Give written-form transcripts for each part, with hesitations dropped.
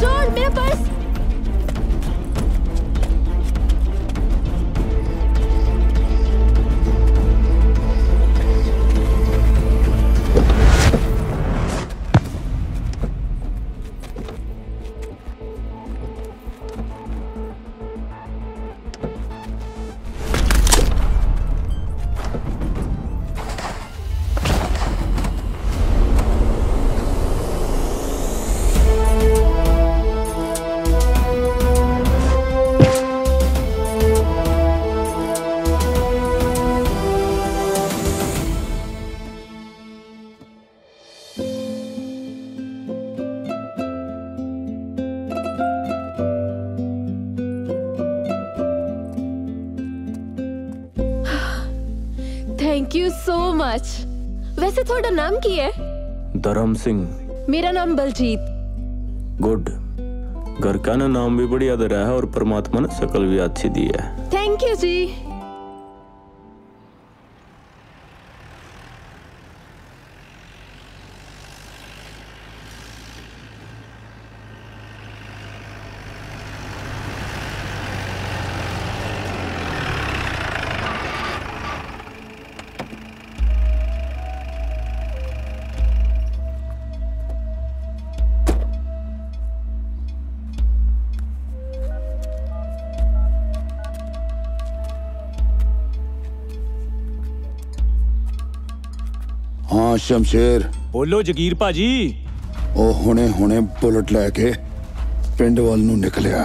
George मेरा purse. Thank you so much. वैसे थोड़ा नाम की है? धर्म सिंह। मेरा नाम बलजीत। गुड। घर का ना नाम भी बढ़िया दे है और परमात्मा ने शक्ल भी अच्छी दी है। थैंक यू जी। हाँ शमशेर। बोलो जगीर भाजी। ਉਹ ਹੁਣੇ ਬੁਲਟ ਲੈ ਕੇ ਪਿੰਡ ਵੱਲ ਨੂੰ ਨਿਕਲਿਆ।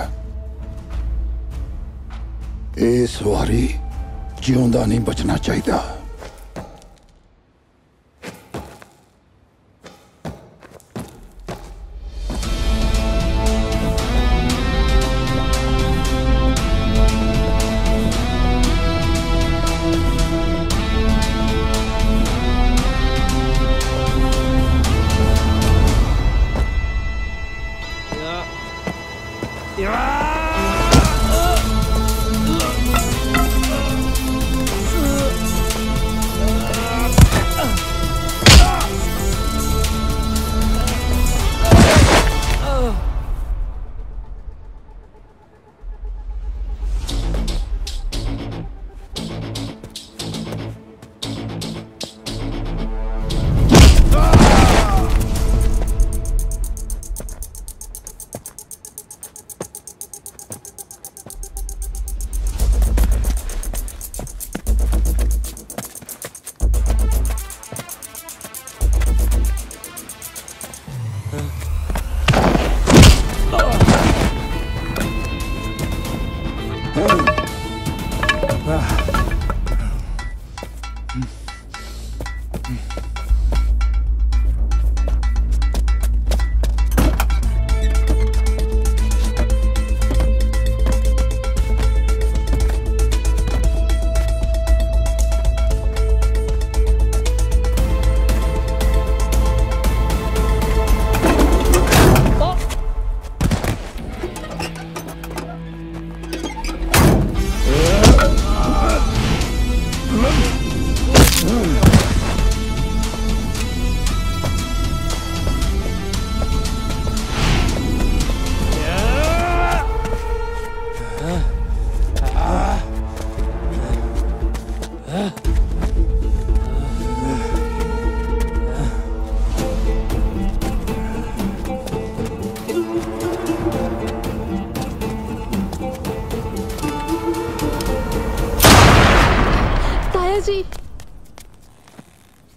ਇਸ ਵਾਰੀ ਜਿਉਂਦਾ ਨਹੀਂ ਬਚਣਾ ਚਾਹੀਦਾ।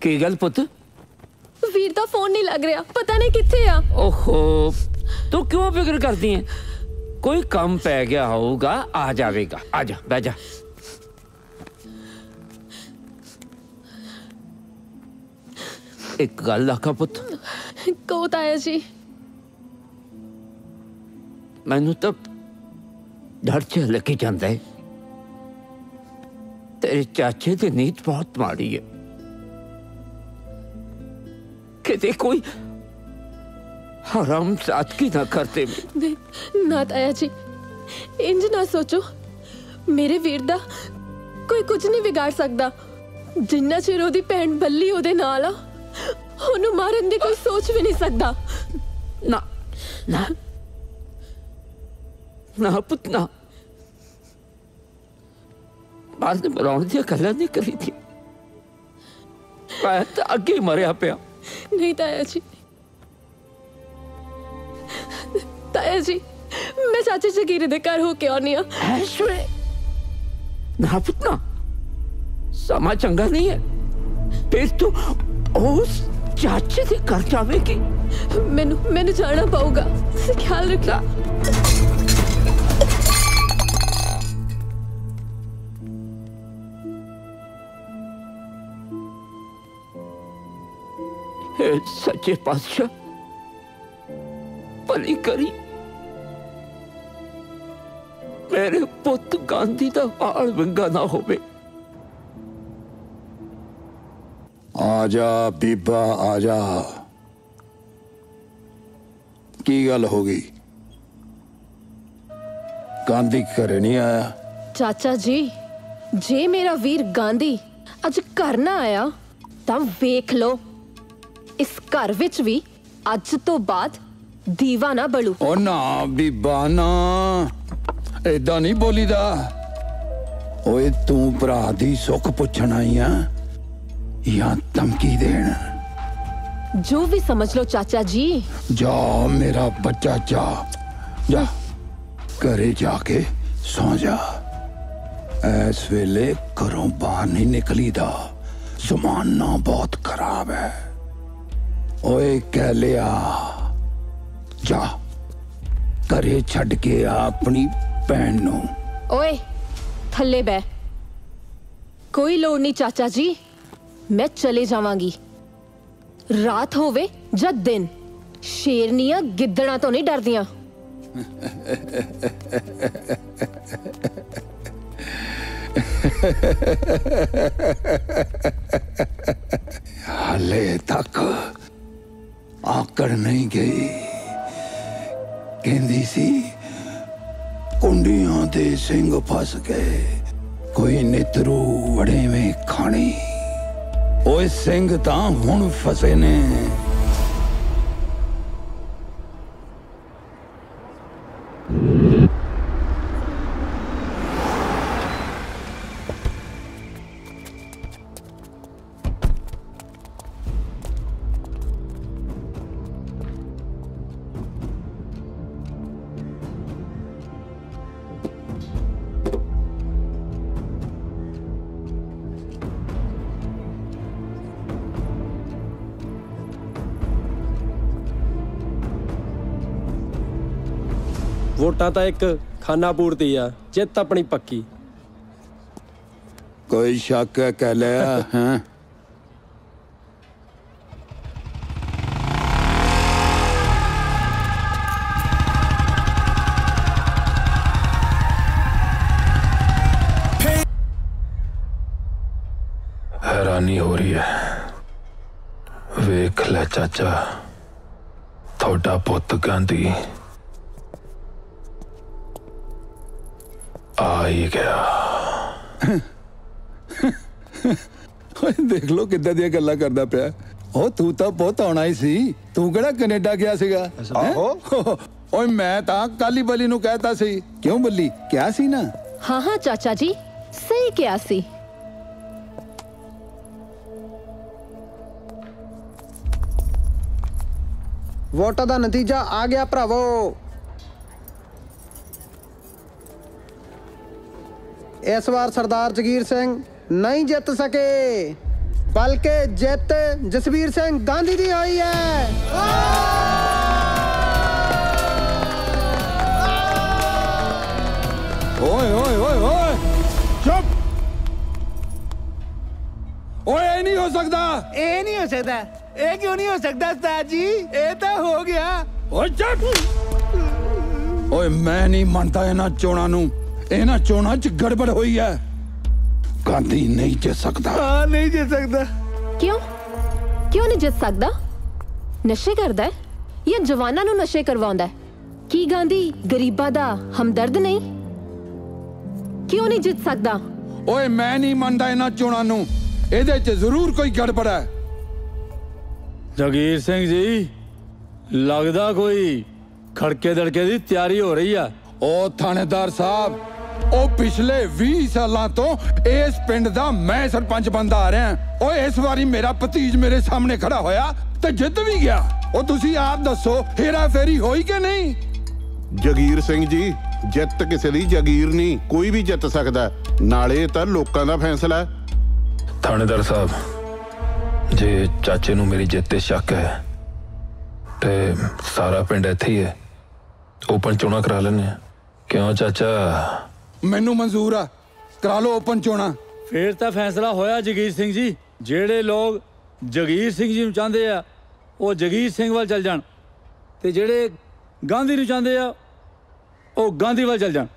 की गल पुत? वीर दा फोन नहीं लग रहा, पता नहीं किथे आ। ओहो, तू क्यों फिक्र करती है? कोई काम पै गया होगा, आ जाएगा। आजा, बैठ जा। एक गल आखा पुत। कहो ताया जी। मैनू तो डर च लगी जाता है। तेरे चाचे की नीयत बहुत माड़ी है। किते कोई हराम सादगी ना करते। ना ताया जी, इंज ना सोचो। मेरे वीर दा कोई कुछ नहीं बिगाड़ सकता। जिन्ना चिर ओदी भैन बल्ली ओदे नाल आ, ओनू मारन दी कोई सोच भी नहीं सकता। ना ना ना पुत ना, बाद में मराउण दी गल्लां नहीं करी थी। मैं तो अगे मरिया पिया। नहीं ताया जी, ताया जी मैं चाचे जगीरे दे घर होके आनी आ। ऐश्वर्य ना पुत ना, समा चंगा नहीं है। फिर तू उस चाचे के घर जावेगी। मैनू जाना पऊगा, ख्याल रखना। सच्चे पातशाह भली करी, मेरे पुत गांधी दा हाल विंगा ना होवे। आजा बीबा आजा, की गल हो गई? गांधी घरे नहीं आया? चाचा जी जे मेरा वीर गांधी अज घर ना आया तां वेख लो, इस घर विच भी अज तो बाद दीवा ना बलू। ओ ना बीबा ना, ऐदा नहीं बोलीदा। ओए तू भरा दी सुख पुछण आई आ या धमकी देण? जो भी समझ लो चाचा जी। जा मेरा बच्चा जा, जा घरे जाके सौ जा। इस वेले घरों बाहर नहीं निकली दा, जमाना बहुत खराब है। ओए कह लिया, जा घरे छड़ के आ अपनी भैन नू। ओए थल्ले बह, कोई लोड़ नहीं चाचा जी, मैं चले जावांगी। रात होवे या दिन, शेरनियां गिद्दड़ां तो नहीं डरदियां। हाले तक आकड़ नहीं गई। कहंदी सी कुंडियां दे सिंह फस गए, कोई नितरू वड़े में खानी। ओए सिंह तां हुण फसे ने। वोटां तां एक खाना पूर्ति आ, जित अपनी पक्की। कोई शक है कह लिया हैं? हैरानी हो रही है। वेख ले चाचा, थोड़ा पुत गांधी आ ही गया। देख लो किद्दां ਦੀਆਂ ਗੱਲਾਂ ਕਰਦਾ ਪਿਆ। ਉਹ ਤੂੰ ਤਾਂ ਬਹੁਤ ਆਉਣਾ ਹੀ ਸੀ, ਤੂੰ ਕਿਹੜਾ ਕੈਨੇਡਾ ਗਿਆ ਸੀਗਾ? ਆਹੋ ਓਏ ਮੈਂ ਤਾਂ ਕਾਲੀ ਬਲੀ ਨੂੰ ਕਹਿਤਾ ਸੀ। ਕਿਉਂ ਬੱਲੀ ਕਿਹਾ ਸੀ ਨਾ? हाँ हाँ चाचा जी सही क्या सी। ਵੋਟਾਂ ਦਾ ਨਤੀਜਾ ਆ ਗਿਆ ਭਰਾਵੋ। इस बार सरदार जगीर सिंह नहीं जित सके, बल्कि जित जसवीर सिंह गांधी दी हुई है। ओए ओए ओए ओए चुप। ओए ये नहीं हो सकता, ये नहीं हो सकता। ये क्यों नहीं हो सकता उस्ताद जी? ये तो हो गया। ओए चुप। ओए मैं नहीं मानता इन्हां चोणां नूं। इन्हां चोणां च गड़बड़ हुई है। गांधी नहीं जित सकता। हाँ नहीं जित सकता। क्यों क्यों नहीं जित सकदा? नशे करदा है या जवानां नूं नशे करवाउंदा है? की गांधी गरीबां दा हमदर्द नहीं? क्यों नहीं जित सकदा? ओए मैं नहीं मानता इन्हां चोणां नूं। इहदे च जरूर कोई गड़बड़ है। जगीर सिंह जी, लगदा कोई खड़के दड़के दी तैयारी हो रही है। ਉਹ ਥਾਣੇਦਾਰ ਸਾਹਿਬ, ਉਹ ਪਿਛਲੇ 20 ਸਾਲਾਂ ਤੋਂ ਇਸ ਪਿੰਡ ਦਾ ਮੈਂ ਸਰਪੰਚ ਬੰਦਾ ਆ ਰਿਹਾ। ਓਏ ਇਸ ਵਾਰੀ ਮੇਰਾ ਭਤੀਜ ਮੇਰੇ ਸਾਹਮਣੇ ਖੜਾ ਹੋਇਆ ਤੇ ਜਿੱਤ ਵੀ ਗਿਆ। ਉਹ ਤੁਸੀਂ ਆਪ ਦੱਸੋ, ਹੇਰਾ ਫੇਰੀ ਹੋਈ ਕਿ ਨਹੀਂ? ਜਗੀਰ ਸਿੰਘ ਜੀ, ਜਿੱਤ ਕਿਸੇ ਦੀ ਜਾਗੀਰ ਨਹੀਂ, ਕੋਈ ਵੀ ਜਿੱਤ ਸਕਦਾ। ਨਾਲੇ ਤਾਂ ਲੋਕਾਂ ਦਾ ਫੈਸਲਾ ਹੈ। ਥਾਣੇਦਾਰ ਸਾਹਿਬ, ਜੇ ਚਾਚੇ ਨੂੰ ਮੇਰੀ ਜਿੱਤ ਤੇ ਸ਼ੱਕ ਹੈ ਤੇ ਸਾਰਾ ਪਿੰਡ ਇੱਥੇ ਹੀ ਹੈ, ਓਪਨ ਚੋਣਾਂ ਕਰਾ ਲੈਂਦੇ ਆ। ਕਿਉਂ ਚਾਚਾ? ਮੈਨੂੰ ਮਨਜ਼ੂਰ ਆ, ਕਰਾ ਲਓ ਓਪਨ ਚੋਣਾਂ। ਫੇਰ ਤਾਂ ਫੈਸਲਾ ਹੋਇਆ ਜਗੀਰ ਸਿੰਘ ਜੀ। ਜਿਹੜੇ ਲੋਕ ਜਗੀਰ ਸਿੰਘ ਜੀ ਨੂੰ ਚਾਹੁੰਦੇ ਆ ਉਹ ਜਗੀਰ ਸਿੰਘ ਵੱਲ ਚੱਲ ਜਾਣ, ਤੇ ਜਿਹੜੇ ਗਾਂਧੀ ਨੂੰ ਚਾਹੁੰਦੇ ਆ ਉਹ ਗਾਂਧੀ ਵੱਲ ਚੱਲ ਜਾਣ।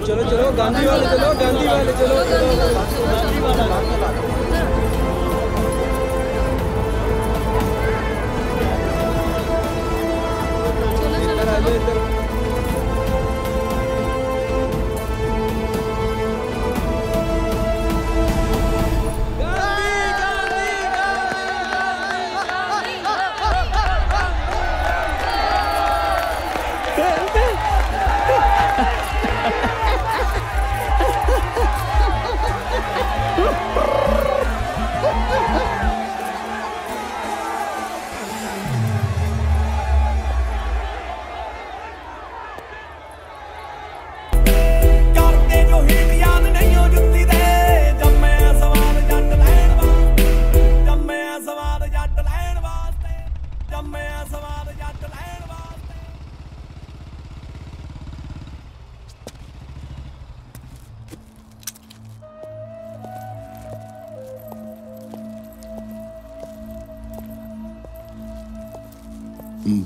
चलो चलो गांधी वाले चलो, गांधी वाले चलो, गांधी वाला।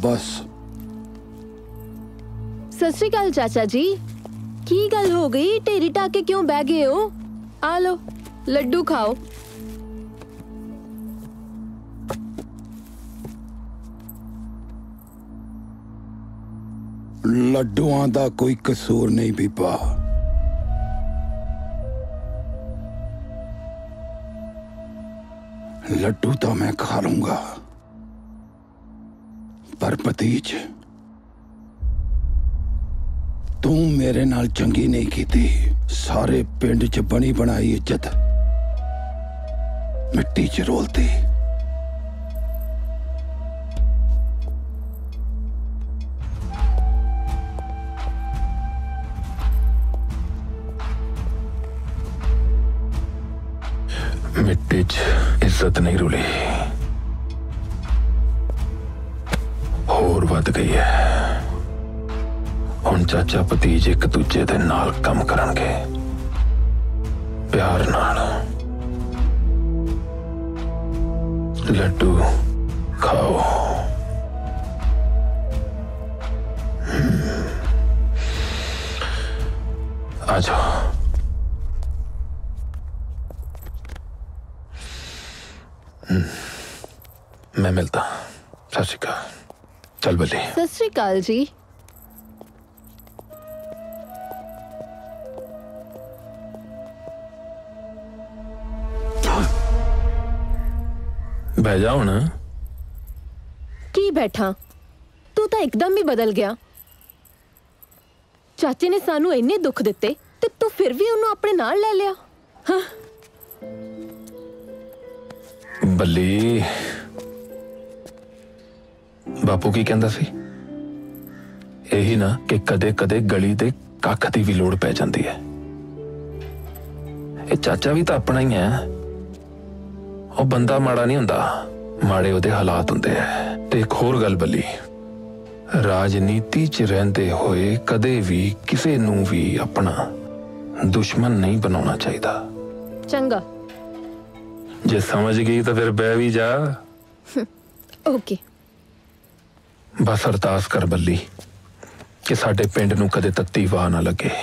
बस। सत श्री अकाल चाचा जी, की गल हो गई? ढेरी टाके क्यों बह गए हो? आ लो लड्डू खाओ। लड्डुआं दा कोई कसूर नहीं बीबा। लड्डू तो मैं खा लूंगा, पर भतीज तू मेरे नाल चंगी नहीं कीती। सारे पिंड च बनी बनाई इज्जत मिट्टी च रोलती। मिट्टी च इज्जत नहीं रुली, होर वध गई है। हुण चाचा भतीज एक दूजे दे नाल कम करनगे, प्यार नाल। लड्डू खाओ। आ जाओ। मैं मिलता। सत श्री अकाल। चल बल्ली। सत श्री अकाल जी। बह जाओ ना। की बैठा? तू तो एकदम ही बदल गया। चाचे ने सानू इन्ने दुख दिते ते तू फिर भी उन्होंने अपने नाल ले लिया। हाँ? बल्ली, बापू की कहंदा सी? यही ना कि कदे कदे गली दे कख दी भी लोड़ पै जाती है। ये चाचा भी तो अपना ही है। वो बंदा माड़ा नहीं हुंदा, माड़े उहदे हालात हुंदे है। ते एक होर गल बल्ली, राजनीति च रहिंदे होए कदे भी किसे नूं भी अपना दुश्मन नहीं बनाना चाहिदा। चंगा, जे समझ गई तो फिर बह भी जा। ओके। बस अरदास कर बल्ली कि साडे पिंड नूं कदे तत्ती वाह ना लगे।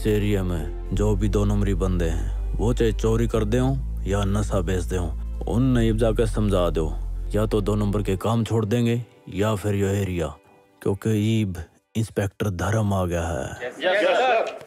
इस एरिया में जो भी 2 नंबरी बंदे हैं, वो चाहे चोरी कर दे हो या नशा बेच दे हो, उन नईब जाकर समझा दो, या तो 2 नंबर के काम छोड़ देंगे या फिर ये एरिया, क्योंकि ईब इंस्पेक्टर धर्म आ गया है।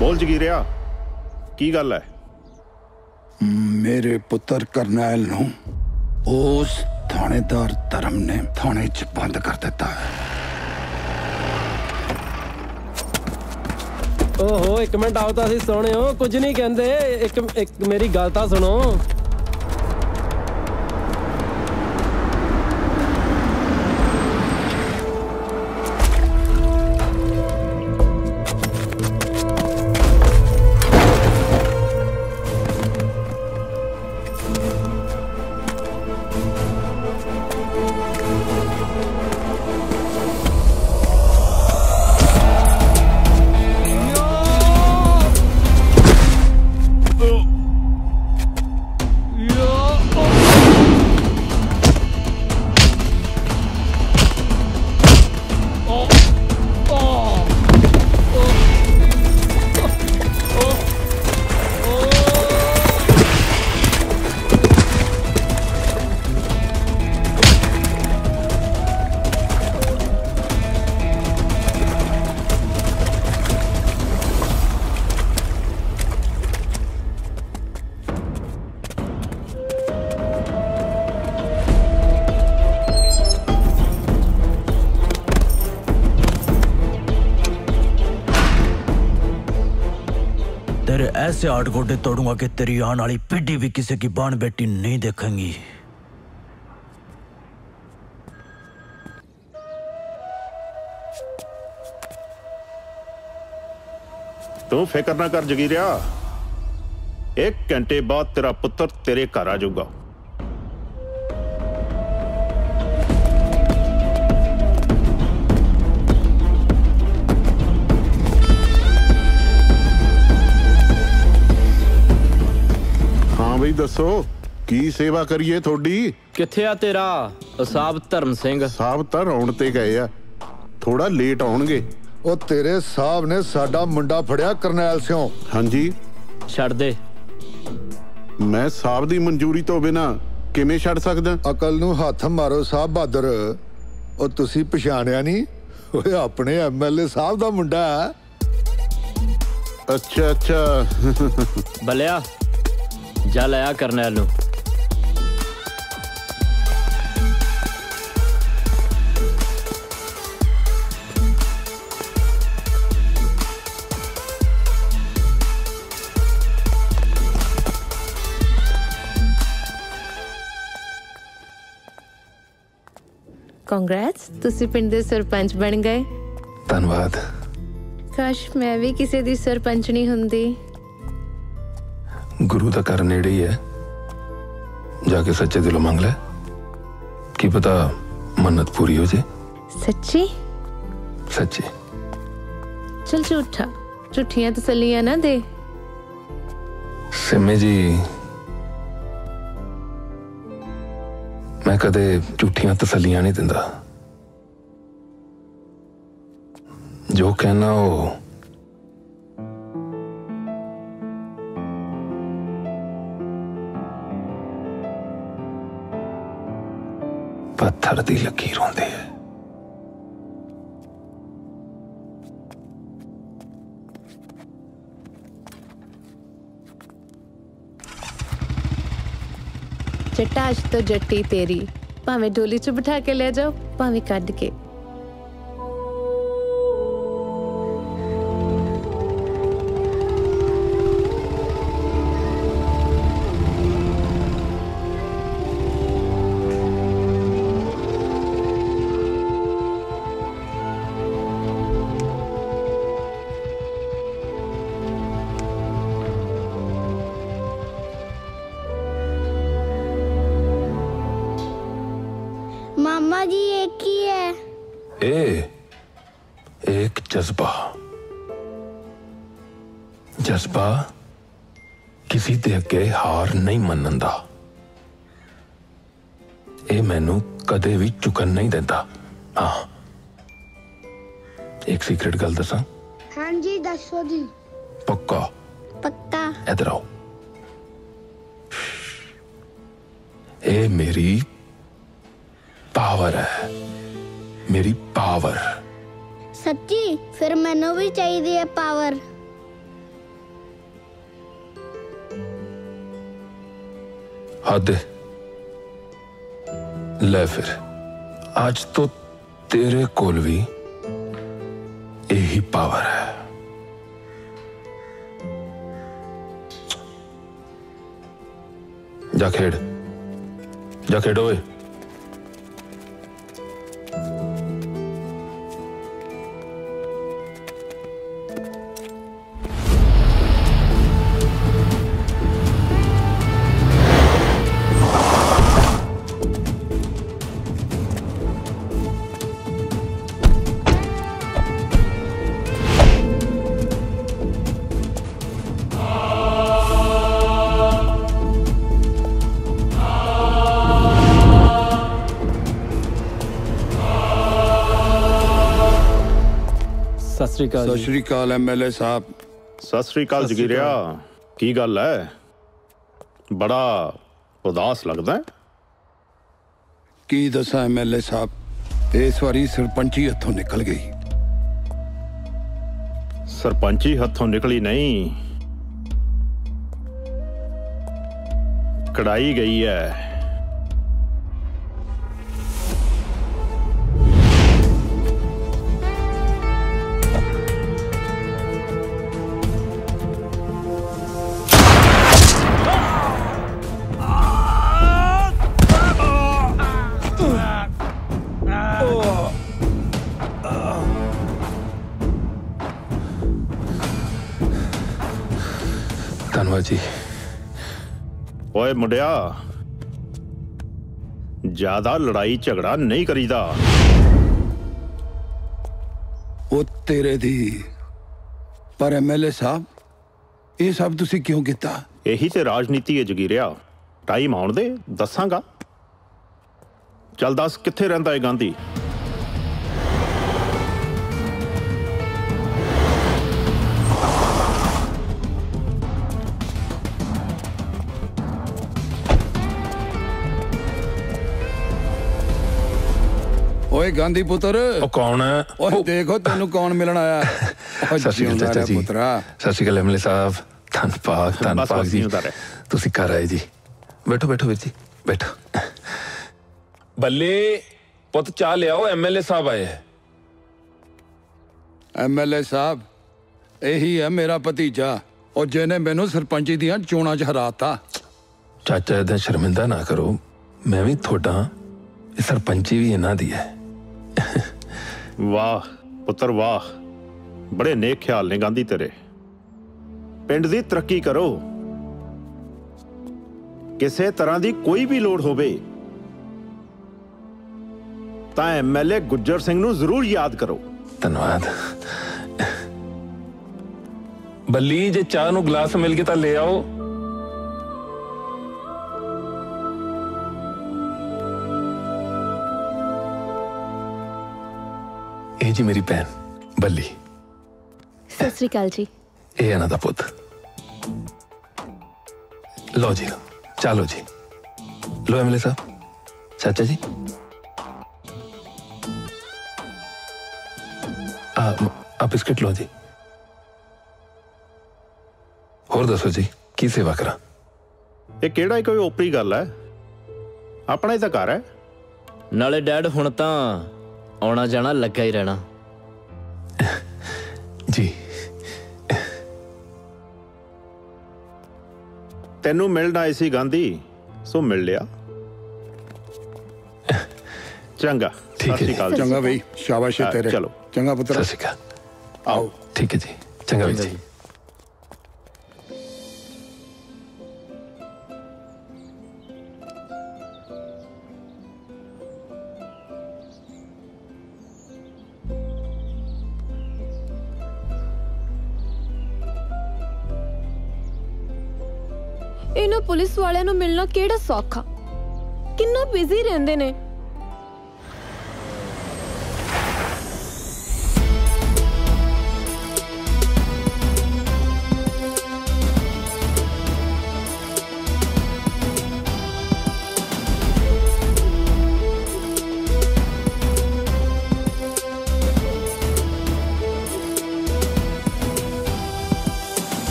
बोल जगीरिया की गल है? मेरे पुत्र करनैल नूं उस थानेदार धर्म ने थाने च बंद कर दिता है। ओहो एक मिनट आओ तो ਅਸੀਂ ਸੋਹਣੇ ਹੋ ਕੁਝ ਨਹੀਂ ਕਹਿੰਦੇ ਇੱਕ ਮੇਰੀ ਗੱਲ ਤਾਂ ਸੁਣੋ। तेरे ऐसे 8 गोडे तोड़ूंगा कि तेरी आने वाली पीढ़ी भी किसी की बाण बेटी नहीं देखेंगी। तू फिक्र ना कर जगीरिया, 1 घंटे बाद तेरा पुत्र तेरे घर आ जाऊगा। ਬਈ ਦੱਸੋ ਕੀ ਸੇਵਾ ਕਰੀਏ ਤੁਹਾਡੀ? ਕਿੱਥੇ ਆ ਤੇਰਾ ਸਾਹਿਬ ਧਰਮ ਸਿੰਘ? ਸਾਹਿਬ ਤਾਂ ਰੌਣ ਤੇ ਗਏ ਆ, ਥੋੜਾ ਲੇਟ ਆਉਣਗੇ। ਉਹ ਤੇਰੇ ਸਾਹਿਬ ਨੇ ਸਾਡਾ ਮੁੰਡਾ ਫੜਿਆ ਕਰਨੈਲ ਸਿਓ। ਹਾਂਜੀ ਛੱਡ ਦੇ। ਮੈਂ ਸਾਹਿਬ ਦੀ ਮਨਜ਼ੂਰੀ ਤੋਂ ਬਿਨਾ ਕਿਵੇਂ ਛੱਡ ਸਕਦਾ? ਅਕਲ ਨੂੰ ਹੱਥ ਮਾਰੋ ਸਾਹਿਬ ਬਹਾਦਰ। ਉਹ ਤੁਸੀਂ ਪਛਾਣਿਆ ਨਹੀਂ? ਓਏ ਆਪਣੇ ਐਮਐਲਏ ਸਾਹਿਬ ਦਾ ਮੁੰਡਾ ਹੈ। ਅੱਛਾ ਅੱਛਾ ਬਲਿਆ ਜਾ ਲਿਆ ਕਰਨੈਲ ਨੂੰ। ਕਾਂਗਰੈਟਸ, ਤੁਸੀਂ ਪਿੰਡ ਦੇ ਸਰਪੰਚ ਬਣ ਗਏ। ਧੰਨਵਾਦ। ਕਾਸ਼ ਮੈਂ ਵੀ ਕਿਸੇ ਦੀ ਸਰਪੰਚਣੀ ਹੁੰਦੀ। गुरु का घर नेड़े ही है, जाके सच्चे दिलों मांग ले, की पता मन्नत पूरी हो जाए। सच्ची? सच्ची। चल झूठा, झूठियां तसल्लियां ना दे। सिम्मे जी, मैं कदे झूठियां तसल्लियां नहीं दिंदा। जो कहना हो पत्थर दी लकीर होंदी है। जटाश तो जट्टी तेरी, भावे डोली च बिठा के ले जाओ, भावे कट के। पापा जी एक ही है। एक जज्बा जज्बा किसी दे अगे हार नहीं मनन दा। ਇਹ ਮੈਨੂੰ ਕਦੇ ਵੀ ਚੁਕਣ ਨਹੀਂ ਦਿੰਦਾ। ਹਾਂ ਇੱਕ ਸੀਕ੍ਰੇਟ ਗੱਲ ਦੱਸਾਂ? हाँ जी दसो जी। ਪੱਕਾ? पक्का। इधर आओ। ये मेरी पावर है, मेरी पावर। सच्ची? फिर मैनू भी चाहिए है पावर। हद ले फिर आज तो तेरे कोल भी यही पावर है। जा खेड ओए। सत श्री अकाल MLA साहब। सत श्री अकाल जगीरिया, की गल है? बड़ा उदास लगदा है। की दसा MLA साहब, इस बारी सरपंची हथों निकल गई। सरपंची हथों निकली नहीं, कढ़ाई गई है। धन्यवाद जी। ओए मुंडिया, ज्यादा लड़ाई झगड़ा नहीं करीदा। वो तेरे दी पर MLA साहब, ये सब तुसी क्यों किया? यही ते राजनीति है जगीरिया। टाइम आउण दे दसांगा। चल दस, कित्थे रहिंदा है गांधी? ओए गांधी पुत्र। ओ कौन है? ओए देखो तेनू कौन मिलन आया। सत श्री अकाल चाचा जी। सत श्री अकाल MLA साहब। धन जी, तुसी घर आए जी। बैठो बैठो वीर जी, बैठो। बल्ले पुत चाह ले आओ, MLA साहब आए हैं। MLA साहब, यही है मेरा भतीजा और जिन्हें मैनू सरपंची दियां चोणां च हराता। चाचा इदा शर्मिंदा ना करो, मैं भी थोड़ा सरपंची भी इन्हां दी है। वाह पुत्र वाह, बड़े नेक ख्याल ने गांधी तेरे। पिंड दी तरक्की करो, किसी तरह दी कोई भी लोड़ होवे तां MLA गुज्जर सिंह नू जरूर याद करो। धन्यवाद। बल्ली जे चाह नू गिलास मिल गया तां ले आओ। ये जी मेरी बहन बल्ली। सत श्री अकाल जी। ये इन्हां दा पुत। लो जी, चलो जी। लो MLA साहब। चाचा जी आप बिस्किट लो जी। होर दसो जी, की सेवा करा? ये केड़ा कोई ओपरी गल है? अपना ही तो घर है। नाले डैड हुण तां आना जाना लगा ही रहना। जी तेनू मिलना आई सी गांधी, सो मिल लिया। चंगा, ठीक है। चंगा भाई, शाबाश है तेरे। चलो चंगा पुत्र। सत श्री अकाल। आओ। ठीक है जी, चंगा भाई जी। इन्हां पुलिस वालियां नूं मिलना किहड़ा सौखा, किन्ना बिजी रहंदे ने।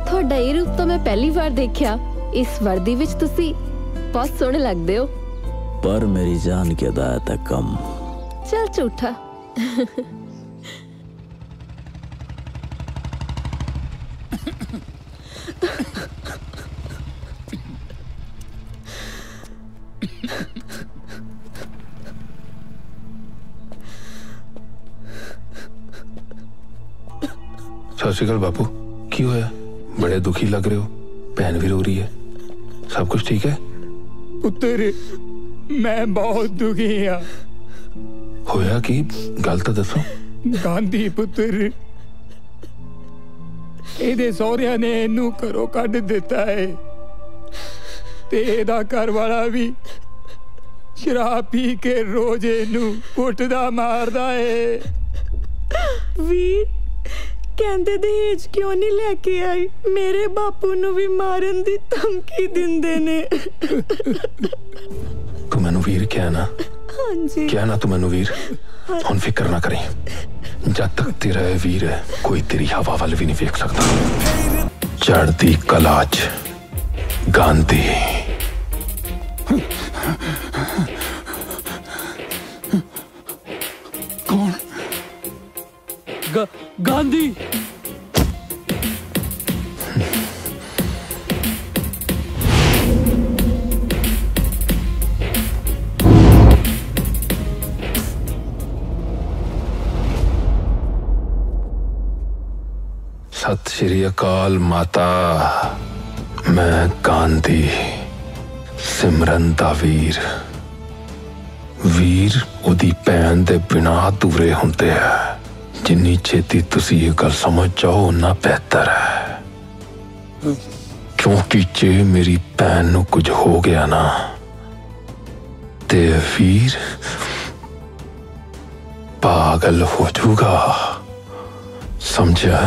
ਤੁਹਾਡਾ ਇਹ ਰੂਪ ਤਾਂ ਮੈਂ ਪਹਿਲੀ ਵਾਰ ਦੇਖਿਆ। इस वर्दी विच तुसी बहुत सोहणे लगदे हो। पर मेरी जान की अदायत है कम। चल झूठा। सत श्री अकाल बापू, की होया? बड़े दुखी लग रहे हो, भैन भी रो रही है, सब कुछ ठीक है? पुत्र मैं बहुत दुखी हाँ। होया की गल तो दसो। गांधी पुत्र ਇਹਦੇ ਸਹੁਰਿਆਂ ਨੇ ਇਹਨੂੰ ਘਰੋਂ ਕੱਢ ਦਿੱਤਾ ਹੈ ਤੇ ਇਹਦਾ ਘਰ ਵਾਲਾ ਵੀ ਸ਼ਰਾਬ ਪੀ ਕੇ ਰੋਜ਼ ਇਹਨੂੰ ਕੁੱਟਦਾ ਮਾਰਦਾ ਹੈ। ਵੀਰ ਕਹਿੰਦੇ ਦਹੇਜ ਕਿਉਂ ਨਹੀਂ ਲੈ ਕੇ ਆਈ? ਮੇਰੇ ਬਾਪੂ ਨੂੰ ਵੀ ਮਾਰਨ ਦੀ ਧਮਕੀ ਦਿੰਦੇ ਨੇ। ਤੂੰ ਮੈਨੂੰ ਵੀਰ ਕਿਹਾ ਨਾ? ਹਾਂਜੀ ਕਿਹਾ ਨਾ ਤੂੰ ਮੈਨੂੰ ਵੀਰ। ਹੁਣ ਫਿਕਰ ਨਾ ਕਰੀ, जब तक तेरा वीर है कोई तेरी हवा वाल भी नहीं देख सकता। चढ़ती कलाच गांधी। कौन? गांधी। सत श्री अकाल माता, मैं गांधी सिमरन दा वीर। वीर उदी भैन दे बिना अधूरे हुंदे है। जिन्नी छेती तुसी ये गल समझ जाओ उन्ना बेहतर है, क्योंकि जे मेरी भैन नू कुछ हो गया ना ते वीर पागल हो जाऊगा, समझा?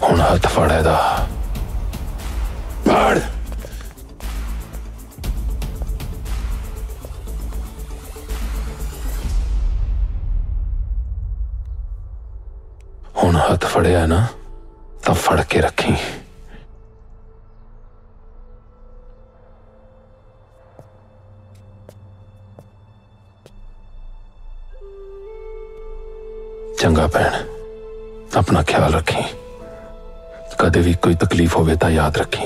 हुण हथ फड़े दा फड़। हुण हथ फड़िया ना तो फड़ के रखी। चंगा भैन, अपना ख्याल रखी। कदे भी कोई तकलीफ होवे तो याद रखी,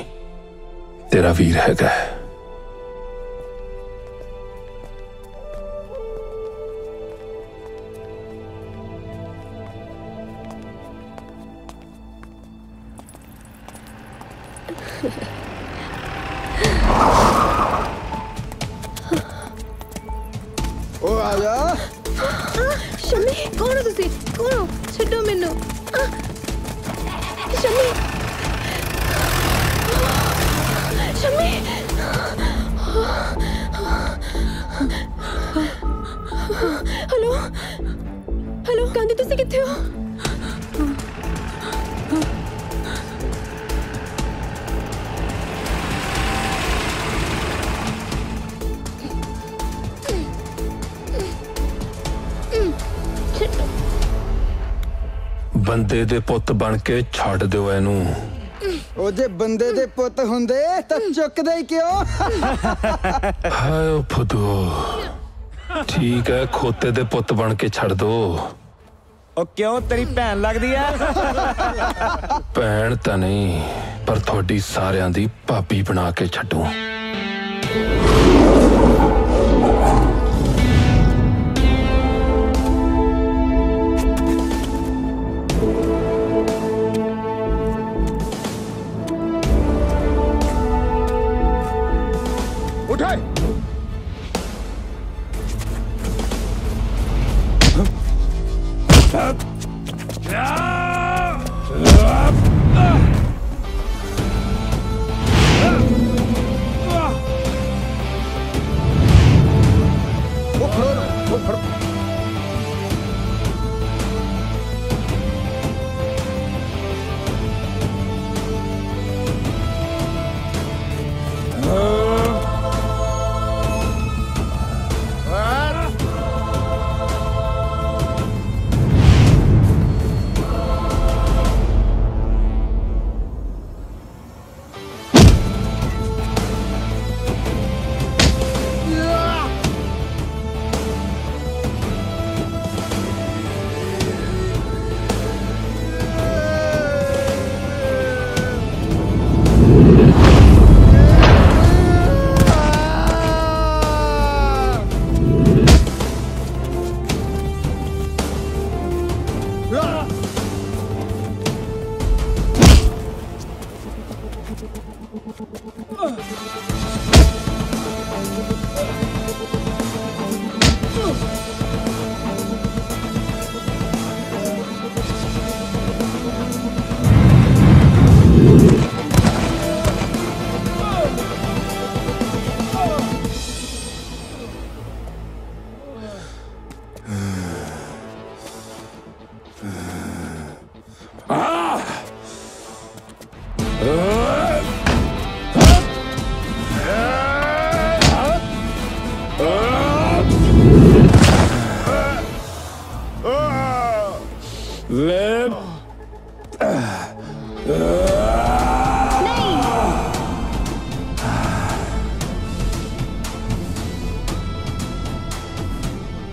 तेरा वीर हैगा। ओ आजा। शमी कौन हो तुसी? कौन हो? छड्डो मैनू। शमी शमी। हेलो हेलो गांधी, तुसी कित्थे हो? बंदे दे पुत बन के छड़ दो इनू। ओ जे बंदे दे पुत हुंदे तां चुकदे ही क्यों? हाय ओ फुदो, ठीक है खोते दे पुत बन के छड़ दो। ओ क्यों तेरी भैन लगदी है? भैन तां नहीं पर थोड़ी सारियां दी भाभी बना के छड्डू। उठे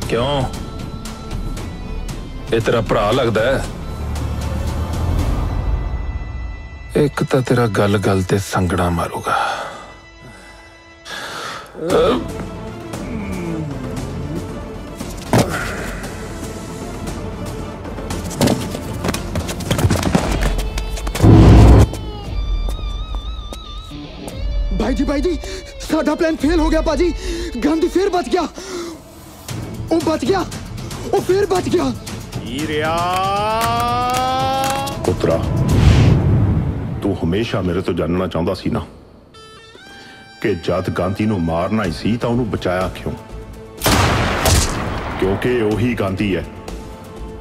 क्यों ये तेरा भरा लगदा है? एक तो तेरा गल गल ते संगड़ा मारूगा। भाई जी साडा प्लान फेल हो गया पाजी। गांधी फिर बच गया। वो बच गया, वो फिर बच गया। पुत्रा तू हमेशा मेरे तो जानना चाहता सी ना कि जद गांधी नू मारना ही सी तां उन्हें बचाया क्यों? क्योंकि ओही गांधी है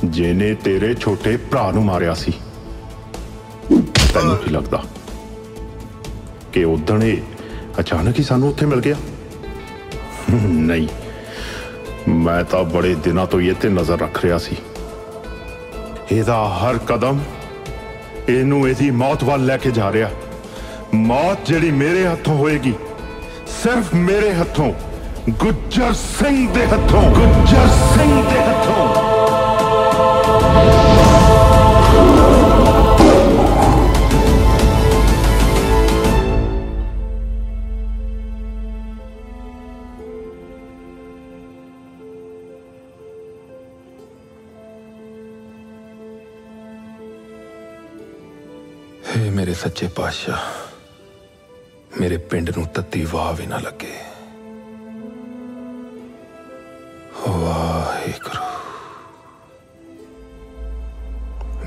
जिन्हें तेरे छोटे भरा नू मारिया सी। तैनू की लगदा कि उदण अचानक ही सानू उत्थे मिल गया? नहीं, मैं तो बड़े दिनों तो ये ते नजर रख रहा सी। एदा हर कदम इनू एदी मौत वाल लेके जा रहा। मौत जिहड़ी मेरे हथों होएगी, सिर्फ मेरे हथों, गुज्जर सिंह दे हथों, गुज्जर सिंह दे हथों। हे मेरे सच्चे पातशाह, मेरे पिंड नूं तत्ती वाह भी ना लगे। वाहिगुरू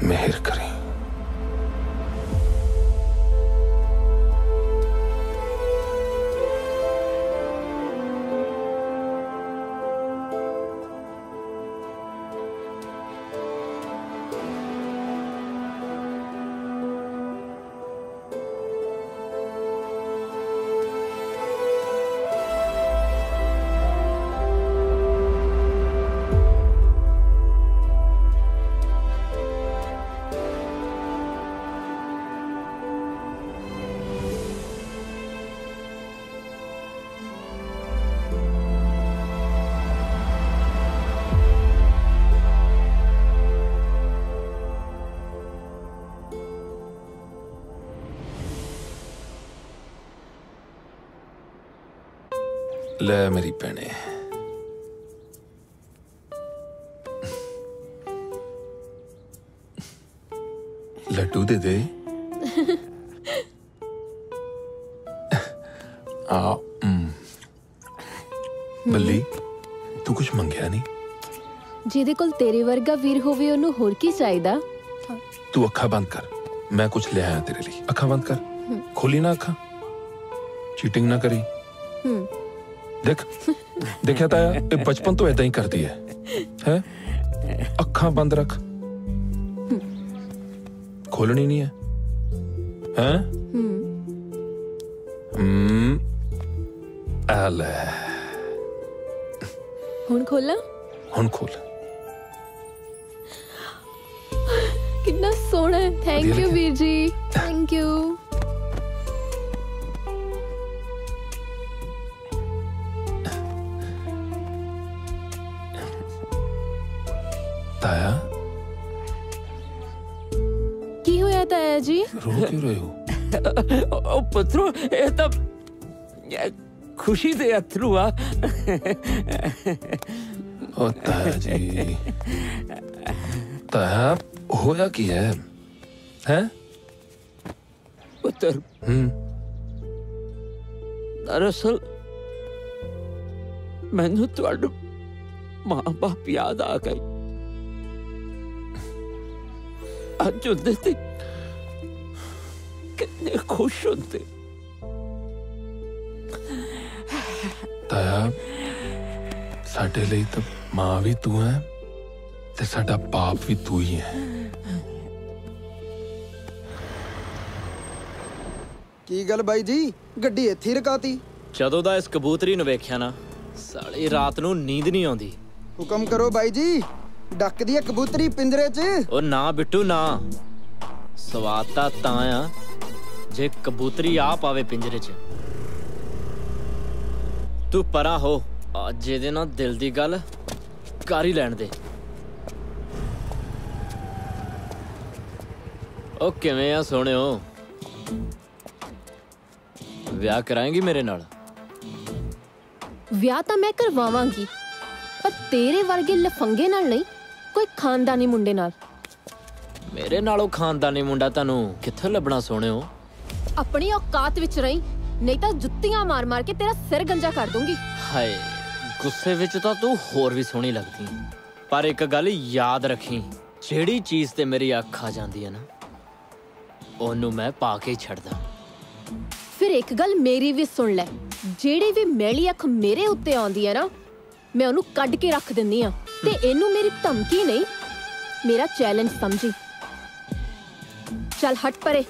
मेहर करें। ले मेरी भैने, लड्डू दे दे। बल्ली तू कुछ मंगया नहीं? ਜਿਹਦੇ ਕੋਲ ਤੇਰੇ ਵਰਗਾ ਵੀਰ ਹੋਵੇ ਉਹਨੂੰ ਹੋਰ ਕੀ ਚਾਹੀਦਾ। तू अखा बंद कर, मैं कुछ ले आया तेरे लिए। अखा बंद कर, खोली ना अखा, चीटिंग ना करी। देख देखा था ये बचपन तो ऐदा ही करती है? अखा बंद रख, खोलनी नहीं है, हैं? ले हुन खोला? हुन खोल। कितना सोना है। थैंक यू वीर जी, थैंक यू। ताया की होया ताया जी? रो क्यों रहे हो? ओ पुत्रो ये तो खुशी दे अथरू आ। ओ ताया जी, ताया होया की है? हैं? पुत्र दरअसल मैनू तुहाडू मां बाप याद आ गई। अज होंदे ते कितने खुश होंदे। ताया साडे लिए तो मां भी तू है ते साडा बाप भी तू ही है। की गल बाई जी, गड्डी इत्थे रकाती? ਜਦੋਂ ਦਾ ਇਸ ਕਬੂਤਰੀ ਨੂੰ ਵੇਖਿਆ ਨਾ, ਸਾਲੀ ਰਾਤ ਨੂੰ ਨੀਂਦ ਨਹੀਂ ਆਉਂਦੀ। ਹੁਕਮ ਕਰੋ ਬਾਈ ਜੀ, ਡੱਕ ਦੀ ਕਬੂਤਰੀ ਪਿੰਜਰੇ 'ਚ। ਉਹ ਨਾ ਬਿੱਟੂ ਨਾ, ਸਵਾਦ ਤਾਂ ਆ ਜੇ ਕਬੂਤਰੀ ਆ ਪਾਵੇ ਪਿੰਜਰੇ 'ਚ। ਤੂੰ ਪਰਾਂ ਹੋ, ਅੱਜ ਇਹਦੇ ਨਾਲ ਦਿਲ ਦੀ ਗੱਲ ਕਰ ਹੀ ਲੈਣ ਦੇ। ਉਹ ਕਿਵੇਂ ਆ ਸੋਹਣਿਓ, ਵਿਆਹ ਕਰਾਏਂਗੀ ਮੇਰੇ ਨਾਲ? ਵਿਆਹ ਤਾਂ ਮੈਂ ਕਰਵਾਵਾਂਗੀ, ਪਰ ਤੇਰੇ ਵਰਗੇ ਲਫੰਗੇ ਨਾਲ ਨਹੀਂ, ਕੋਈ ਖਾਨਦਾਨੀ ਮੁੰਡੇ ਨਾਲ। ਮੇਰੇ ਨਾਲੋਂ ਖਾਨਦਾਨੀ ਮੁੰਡਾ ਤੁਹਾਨੂੰ ਕਿੱਥੇ ਲੱਭਣਾ ਸੋਹਣਿਓ? ਆਪਣੀ ਔਕਾਤ ਵਿੱਚ ਰਹੀਂ, ਨਹੀਂ ਤਾਂ ਜੁੱਤੀਆਂ ਮਾਰ ਮਾਰ ਕੇ ਤੇਰਾ ਸਿਰ ਗੰਜਾ ਕਰ ਦੂੰਗੀ। ਹਾਏ, ਗੁੱਸੇ ਵਿੱਚ ਤਾਂ ਤੂੰ ਹੋਰ ਵੀ ਸੋਹਣੀ ਲੱਗਦੀ, ਪਰ ਇੱਕ ਗੱਲ ਯਾਦ ਰੱਖੀ, ਜਿਹੜੀ ਚੀਜ਼ ਤੇ ਮੇਰੀ ਅੱਖ ਆ ਜਾਂਦੀ ਹੈ ਨਾ, ਉਹਨੂੰ ਮੈਂ ਪਾ ਕੇ ਹੀ ਛੱਡਦਾ। ਫਿਰ ਇੱਕ ਗੱਲ ਮੇਰੀ ਵੀ ਸੁਣ ਲੈ, ਜਿਹੜੀ ਵੀ ਮੈਲੀ ਅੱਖ ਮੇਰੇ ਉੱਤੇ ਆਉਂਦੀ ਹੈ ਨਾ, ਮੈਂ ਉਹਨੂੰ ਕੱਢ ਕੇ ਰੱਖ ਦਿੰਦੀ ਆ। ਤੇ ਇਹਨੂੰ ਮੇਰੀ ਧਮਕੀ ਨਹੀਂ, ਮੇਰਾ ਚੈਲੰਜ ਸਮਝੀ। ਚੱਲ ਹਟ ਪਰੇ।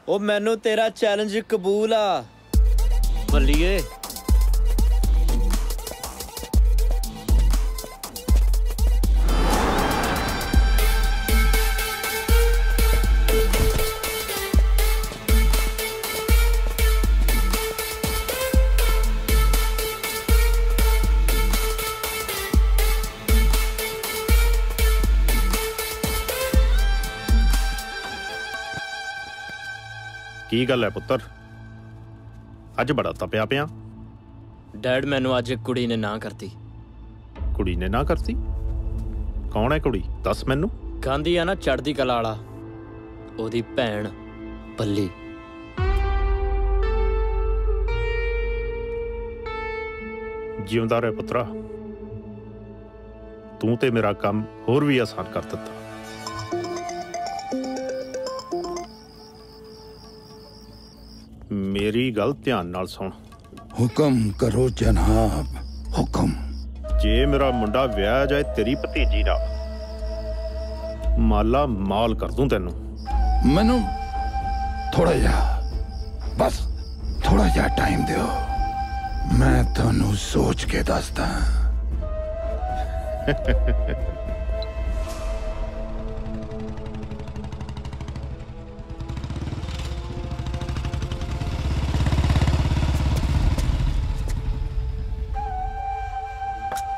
ਉਹ ਮੈਨੂੰ ਤੇਰਾ ਚੈਲੰਜ ਕਬੂਲ ਆ ਬੱਲੀਏ। ਕੀ ਗੱਲ ਹੈ ਪੁੱਤਰ, ਅੱਜ ਬੜਾ ਤਪਿਆ ਪਿਆ? ਡੈਡ, ਮੈਨੂੰ ਅੱਜ ਇੱਕ ਕੁੜੀ ਨੇ ਨਾ ਕਰਤੀ। ਕੁੜੀ ਨੇ ਨਾ ਕਰਤੀ? ਕੌਣ ਹੈ ਕੁੜੀ, ਦੱਸ ਮੈਨੂੰ। ਗਾਂਧੀ ਆ ਨਾ, ਚੜ੍ਹਦੀ ਕਲਾ ਵਾਲਾ, ਉਹਦੀ ਭੈਣ ਬੱਲੀ। ਜਿਉਂਦਾ ਰਹਿ ਪੁੱਤਰਾ, ਤੂੰ ਤੇ ਮੇਰਾ ਕੰਮ ਹੋਰ ਵੀ ਆਸਾਨ ਕਰ ਦਿੱਤਾ। ਮੇਰੀ ਗੱਲ ਧਿਆਨ ਨਾਲ ਸੁਣ। ਹੁਕਮ ਕਰੋ ਜਨਾਬ, ਹੁਕਮ। ਜੇ ਮੇਰਾ ਮੁੰਡਾ ਵਿਆਹ ਜਾਏ ਤੇਰੀ ਭਤੀਜੀ ਨਾਲ, ਮਾਲਾ ਮਾਲ ਕਰ ਦੂੰ ਤੈਨੂੰ। ਮੈਨੂੰ ਥੋੜਾ ਜਿਹਾ, ਬਸ ਥੋੜਾ ਜਿਹਾ ਟਾਈਮ ਦਿਓ, ਮੈਂ ਤੁਹਾਨੂੰ ਸੋਚ ਕੇ ਦੱਸਦਾ।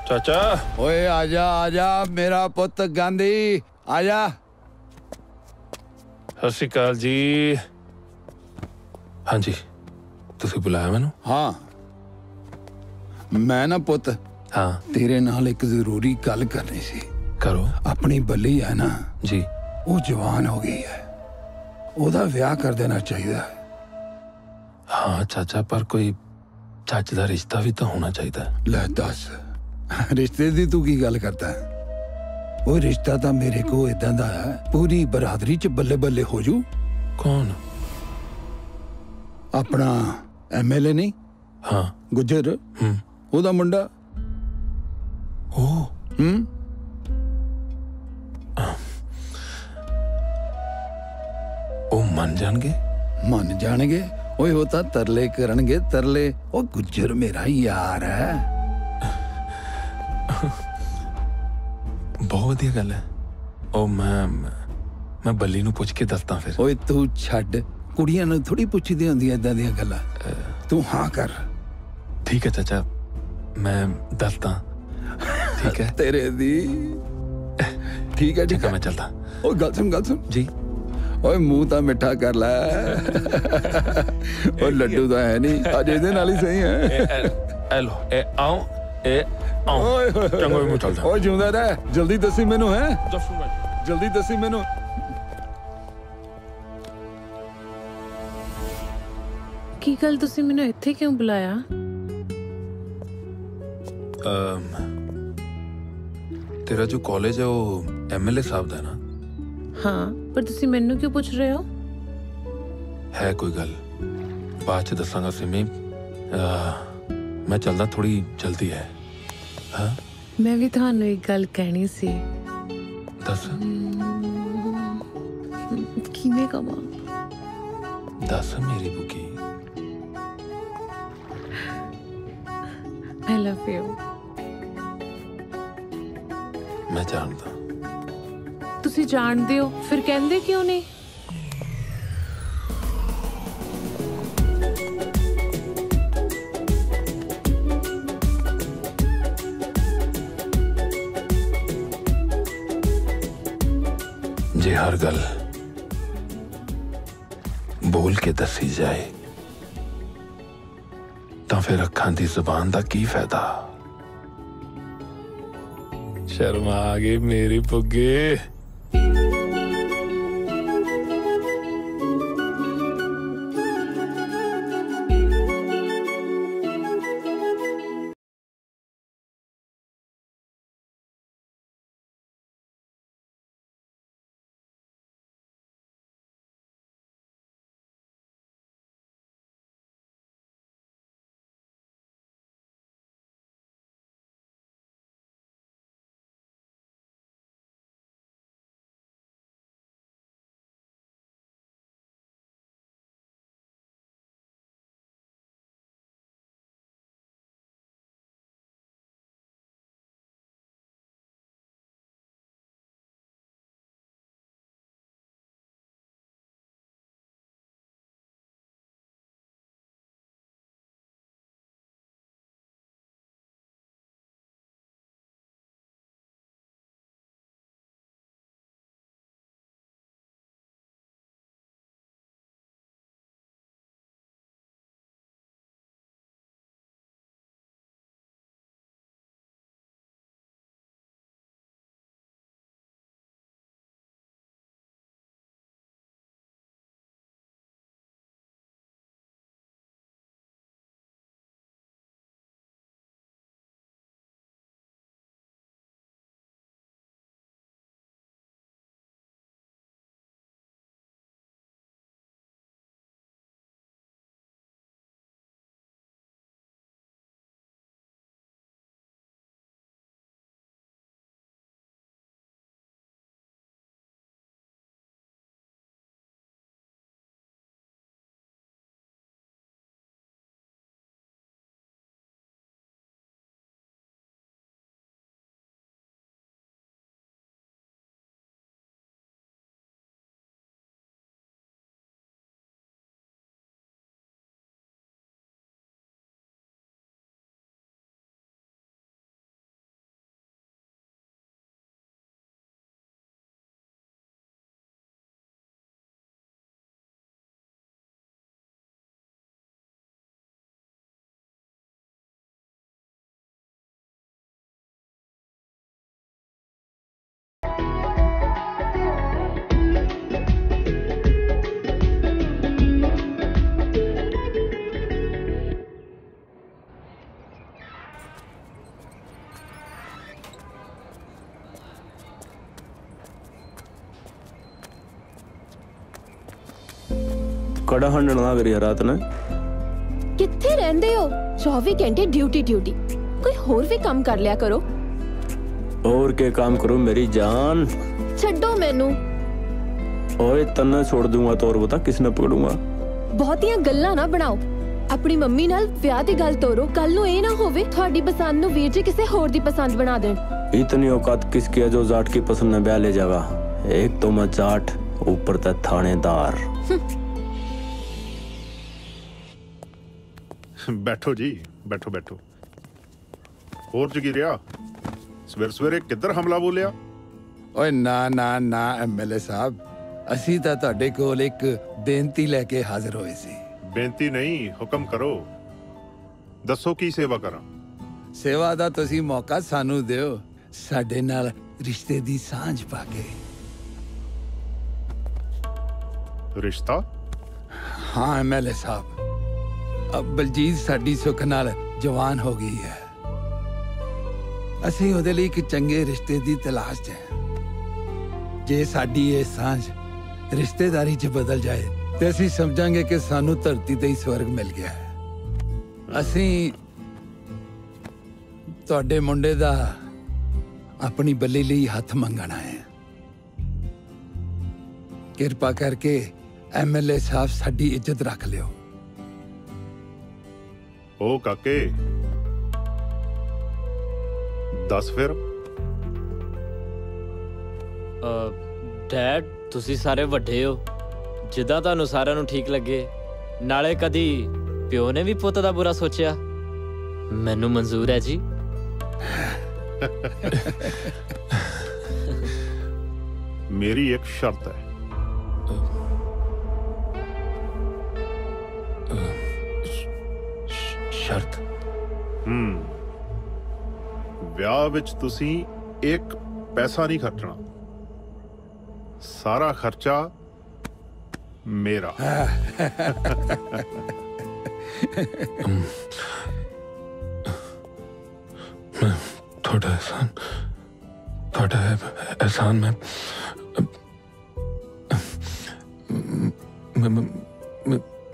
चाचा ओए आजा आजा मेरा पुत्र गांधी, आजा। ਸਤਿ ਸ਼੍ਰੀ ਅਕਾਲ ਜੀ। ਹਾਂਜੀ, ਤੁਸੀਂ ਬੁਲਾਇਆ ਮੈਨੂੰ? ਹਾਂ, ਮੈਂ ਨਾ ਪੁੱਤ, ਹਾਂ, ਤੇਰੇ ਨਾਲ ਇੱਕ ਜ਼ਰੂਰੀ ਗੱਲ ਕਰਨੀ ਸੀ। ਕਰੋ। ਆਪਣੀ ਬੱਲੀ ਹੈ ਨਾ ਜੀ, ਉਹ ਜਵਾਨ ਹੋ ਗਈ ਹੈ, ਉਹਦਾ ਵਿਆਹ ਕਰ ਦੇਣਾ ਚਾਹੀਦਾ ਹੈ। ਹਾਂ ਚਾਚਾ, ਪਰ ਕੋਈ ਚੱਜ ਦਾ ਰਿਸ਼ਤਾ ਵੀ ਤਾਂ ਹੋਣਾ ਚਾਹੀਦਾ। ਲੈ ਦੱਸ, ਰਿਸ਼ਤੇ ਦੀ ਤੂੰ ਕੀ ਗੱਲ ਕਰਦਾ ਹੈ? ਉਹ ਰਿਸ਼ਤਾ ਤਾਂ ਮੇਰੇ ਕੋ ਇਦਾਂ ਦਾ ਹੈ, ਪੂਰੀ ਬਰਾਦਰੀ ਚ ਬੱਲੇ ਬੱਲੇ ਹੋ ਜੂ। ਕੌਣ? ਆਪਣਾ ਐਮਐਲਏ ਨਹੀਂ? ਹਾਂ, ਗੁੱਜਰ, ਉਹਦਾ ਮੁੰਡਾ। ਉਹ ਉਹ ਮੰਨ ਜਾਣਗੇ? ਮੰਨ ਜਾਣਗੇ। ਓਏ ਉਹ ਤਾਂ ਤਰਲੇ ਕਰਨਗੇ, ਤਰਲੇ। ਉਹ ਗੁੱਜਰ ਮੇਰਾ ਯਾਰ ਹੈ। ਬਹੁਤ ਵਧੀਆ ਗੱਲ ਹੈ। ਉਹ ਮੈਂ ਬੱਲੀ ਨੂੰ ਪੁੱਛ ਕੇ ਦੱਸਦਾ ਫਿਰ। ਓਏ ਤੂੰ ਛੱਡ, ਕੁੜੀਆਂ ਨੂੰ ਥੋੜੀ ਪੁੱਛਦੀ ਹੁੰਦੀਆਂ ਏਦਾਂ ਦੀਆਂ ਗੱਲਾਂ। ਤੂੰ ਹਾਂ ਕਰ। ਠੀਕ ਹੈ ਚਾਚਾ, ਮੈਂ ਦੱਸਦਾ। ਠੀਕ ਹੈ ਤੇਰੇ ਦੀ। ਠੀਕ ਹੈ, ਠੀਕ ਹੈ, ਮੈਂ ਚੱਲਦਾ। ਉਹ ਗੱਲ ਸੁਣ ਜੀ। ਓਏ ਮੂੰਹ ਤਾਂ ਮਿੱਠਾ ਕਰ ਲੈ। ਉਹ ਲੱਡੂ ਤਾਂ ਹੈ ਨਹੀਂ, ਅੱਜ ਇਹਦੇ ਨਾਲ ਹੀ ਸਹੀ ਹੈ। ਐਲੋ ਇਹ ਆਓ, ਇਹ ਆਓ। ਚੰਗਾ ਮੈਂ ਚੱਲਦਾ। ਓਏ ਜਿਉਂਦਾ ਰਹਿ, ਜਲਦੀ ਦੱਸੀ ਮੈਨੂੰ। ਹੈ ਦੱਸੂਗਾ, ਜਲਦੀ ਦੱਸੀ ਮੈਨੂੰ। ਕੀ ਗੱਲ, ਤੁਸੀਂ ਮੈਨੂੰ ਇੱਥੇ ਕਿਉਂ ਬੁਲਾਇਆ? ਤੇਰਾ ਜੋ ਕਾਲਜ ਹੈ ਉਹ ਐਮਐਲਏ ਸਾਹਿਬ ਦਾ ਨਾ? ਹਾਂ, ਪਰ ਤੁਸੀਂ ਮੈਨੂੰ ਕਿਉਂ ਪੁੱਛ ਰਹੇ ਹੋ? ਹੈ ਕੋਈ ਗੱਲ, ਬਾਅਦ ਚ ਦੱਸਾਂਗਾ ਸਿਮੀ। ਮੈਂ ਚੱਲਦਾ, ਥੋੜੀ ਜਲਦੀ ਹੈ। ਹਾਂ, ਮੈਂ ਵੀ ਤੁਹਾਨੂੰ ਇੱਕ ਗੱਲ ਕਹਿਣੀ ਸੀ। ਦੱਸ। ਕਿਵੇਂ ਕਵਾਂ? ਦੱਸ ਮੇਰੀ ਬੁੱਗੀ। I love you। ਮੈਂ ਜਾਣਦਾ। ਤੁਸੀਂ ਜਾਣਦੇ ਹੋ, ਫਿਰ ਕਹਿੰਦੇ ਕਿਉਂ ਨਹੀਂ? ਜੇ ਹਰ ਗੱਲ ਬੋਲ ਕੇ ਦੱਸੀ ਜਾਏ ਤਾਂ ਫਿਰ ਅੱਖਾਂ ਦੀ ਜ਼ੁਬਾਨ ਦਾ ਕੀ ਫਾਇਦਾ? ਸ਼ਰਮ ਆ ਗਈ ਮੇਰੀ ਬੁੱਗੇ। कड़ा हंडन ना करी रात ने ਕਿੱਥੇ ਰਹਿੰਦੇ ਹੋ 24 ਘੰਟੇ ਡਿਊਟੀ ਡਿਊਟੀ ਕੋਈ ਹੋਰ ਵੀ ਕੰਮ ਕਰ ਲਿਆ ਕਰੋ और के काम करूं मेरी जान ਛੱਡੋ ਮੈਨੂੰ ओए तन्ने छोड़ दूंगा तो और बता किसने पकड़ूंगा ਬਹੁਤੀਆਂ ਗੱਲਾਂ ਨਾ ਬਣਾਓ ਆਪਣੀ ਮੰਮੀ ਨਾਲ ਵਿਆਹ ਦੀ ਗੱਲ ਤੋਰੋ ਕੱਲ ਨੂੰ ਇਹ ਨਾ ਹੋਵੇ ਤੁਹਾਡੀ ਪਸੰਦ ਨੂੰ ਵੀਰ ਜੀ ਕਿਸੇ ਹੋਰ ਦੀ ਪਸੰਦ ਬਣਾ ਦੇਣ इतनी औकात किसकी है जो जाट की पसंद में ब्याह ले जाएगा एक तो मैं जाट ऊपर तक थानेदार बैठो जी बैठो बैठो और जगीरिया सवेरे सवेरे किधर हमला बोलिया ਓਏ ਨਾ ਨਾ ਨਾ ਐਮਐਲਏ ਸਾਹਿਬ ਅਸੀਂ ਤਾਂ ਤੁਹਾਡੇ ਕੋਲ ਇੱਕ ਬੇਨਤੀ ਲੈ ਕੇ ਹਾਜ਼ਰ ਹੋਏ ਸੀ बेनती नहीं हुक्म करो दसो की सेवा करा ਸੇਵਾ ਦਾ ਤੁਸੀਂ ਮੌਕਾ ਸਾਨੂੰ ਦਿਓ ਸਾਡੇ ਨਾਲ ਰਿਸ਼ਤੇ ਦੀ ਸਾਂਝ ਪਾ ਕੇ रिश्ता ਹਾਂ ਐਮਐਲਏ ਸਾਹਿਬ ਅਬ ਬਲਜੀਤ ਸਾਡੀ ਸੁੱਖ ਨਾਲ ਜਵਾਨ ਹੋ ਗਈ ਹੈ ਅਸੀਂ ਉਹਦੇ ਲਈ ਇੱਕ ਚੰਗੇ ਰਿਸ਼ਤੇ ਦੀ ਤਲਾਸ਼ 'ਚ ਹਾਂ ਜੇ ਸਾਡੀ ਇਹ ਸਾਂਝ ਰਿਸ਼ਤੇਦਾਰੀ 'ਚ ਬਦਲ ਜਾਏ ਤੇ ਅਸੀਂ ਸਮਝਾਂਗੇ ਕਿ ਸਾਨੂੰ ਧਰਤੀ ਤੇ ਹੀ ਸਵਰਗ ਮਿਲ ਗਿਆ ਹੈ ਅਸੀਂ ਤੁਹਾਡੇ ਮੁੰਡੇ ਦਾ ਆਪਣੀ ਬੱਲੀ ਲਈ ਹੱਥ ਮੰਗਣਾ ਹੈ ਕਿਰਪਾ ਕਰਕੇ ਐਮਐਲਏ ਸਾਹਿਬ ਸਾਡੀ ਇੱਜ਼ਤ ਰੱਖ ਲਿਓ ओ काके दस फिर ਡੈਡ ਤੁਸੀਂ ਸਾਰੇ ਵੱਡੇ ਹੋ ਜਿੱਦਾਂ ਤੁਹਾਨੂੰ ਸਾਰਿਆਂ ਨੂੰ ਠੀਕ ਲੱਗੇ ਨਾਲੇ ਕਦੀ ਪਿਓ ਨੇ ਵੀ ਪੁੱਤ ਦਾ ਬੁਰਾ ਸੋਚਿਆ ਮੈਨੂੰ ਮਨਜ਼ੂਰ ਹੈ ਜੀ मेरी एक शर्त है शर्त ਵਿਆਹ ਵਿੱਚ ਤੁਸੀਂ ਇੱਕ ਪੈਸਾ ਨਹੀਂ ਖਰਚਣਾ ਸਾਰਾ ਖਰਚਾ ਮੇਰਾ थोड़ा एहसान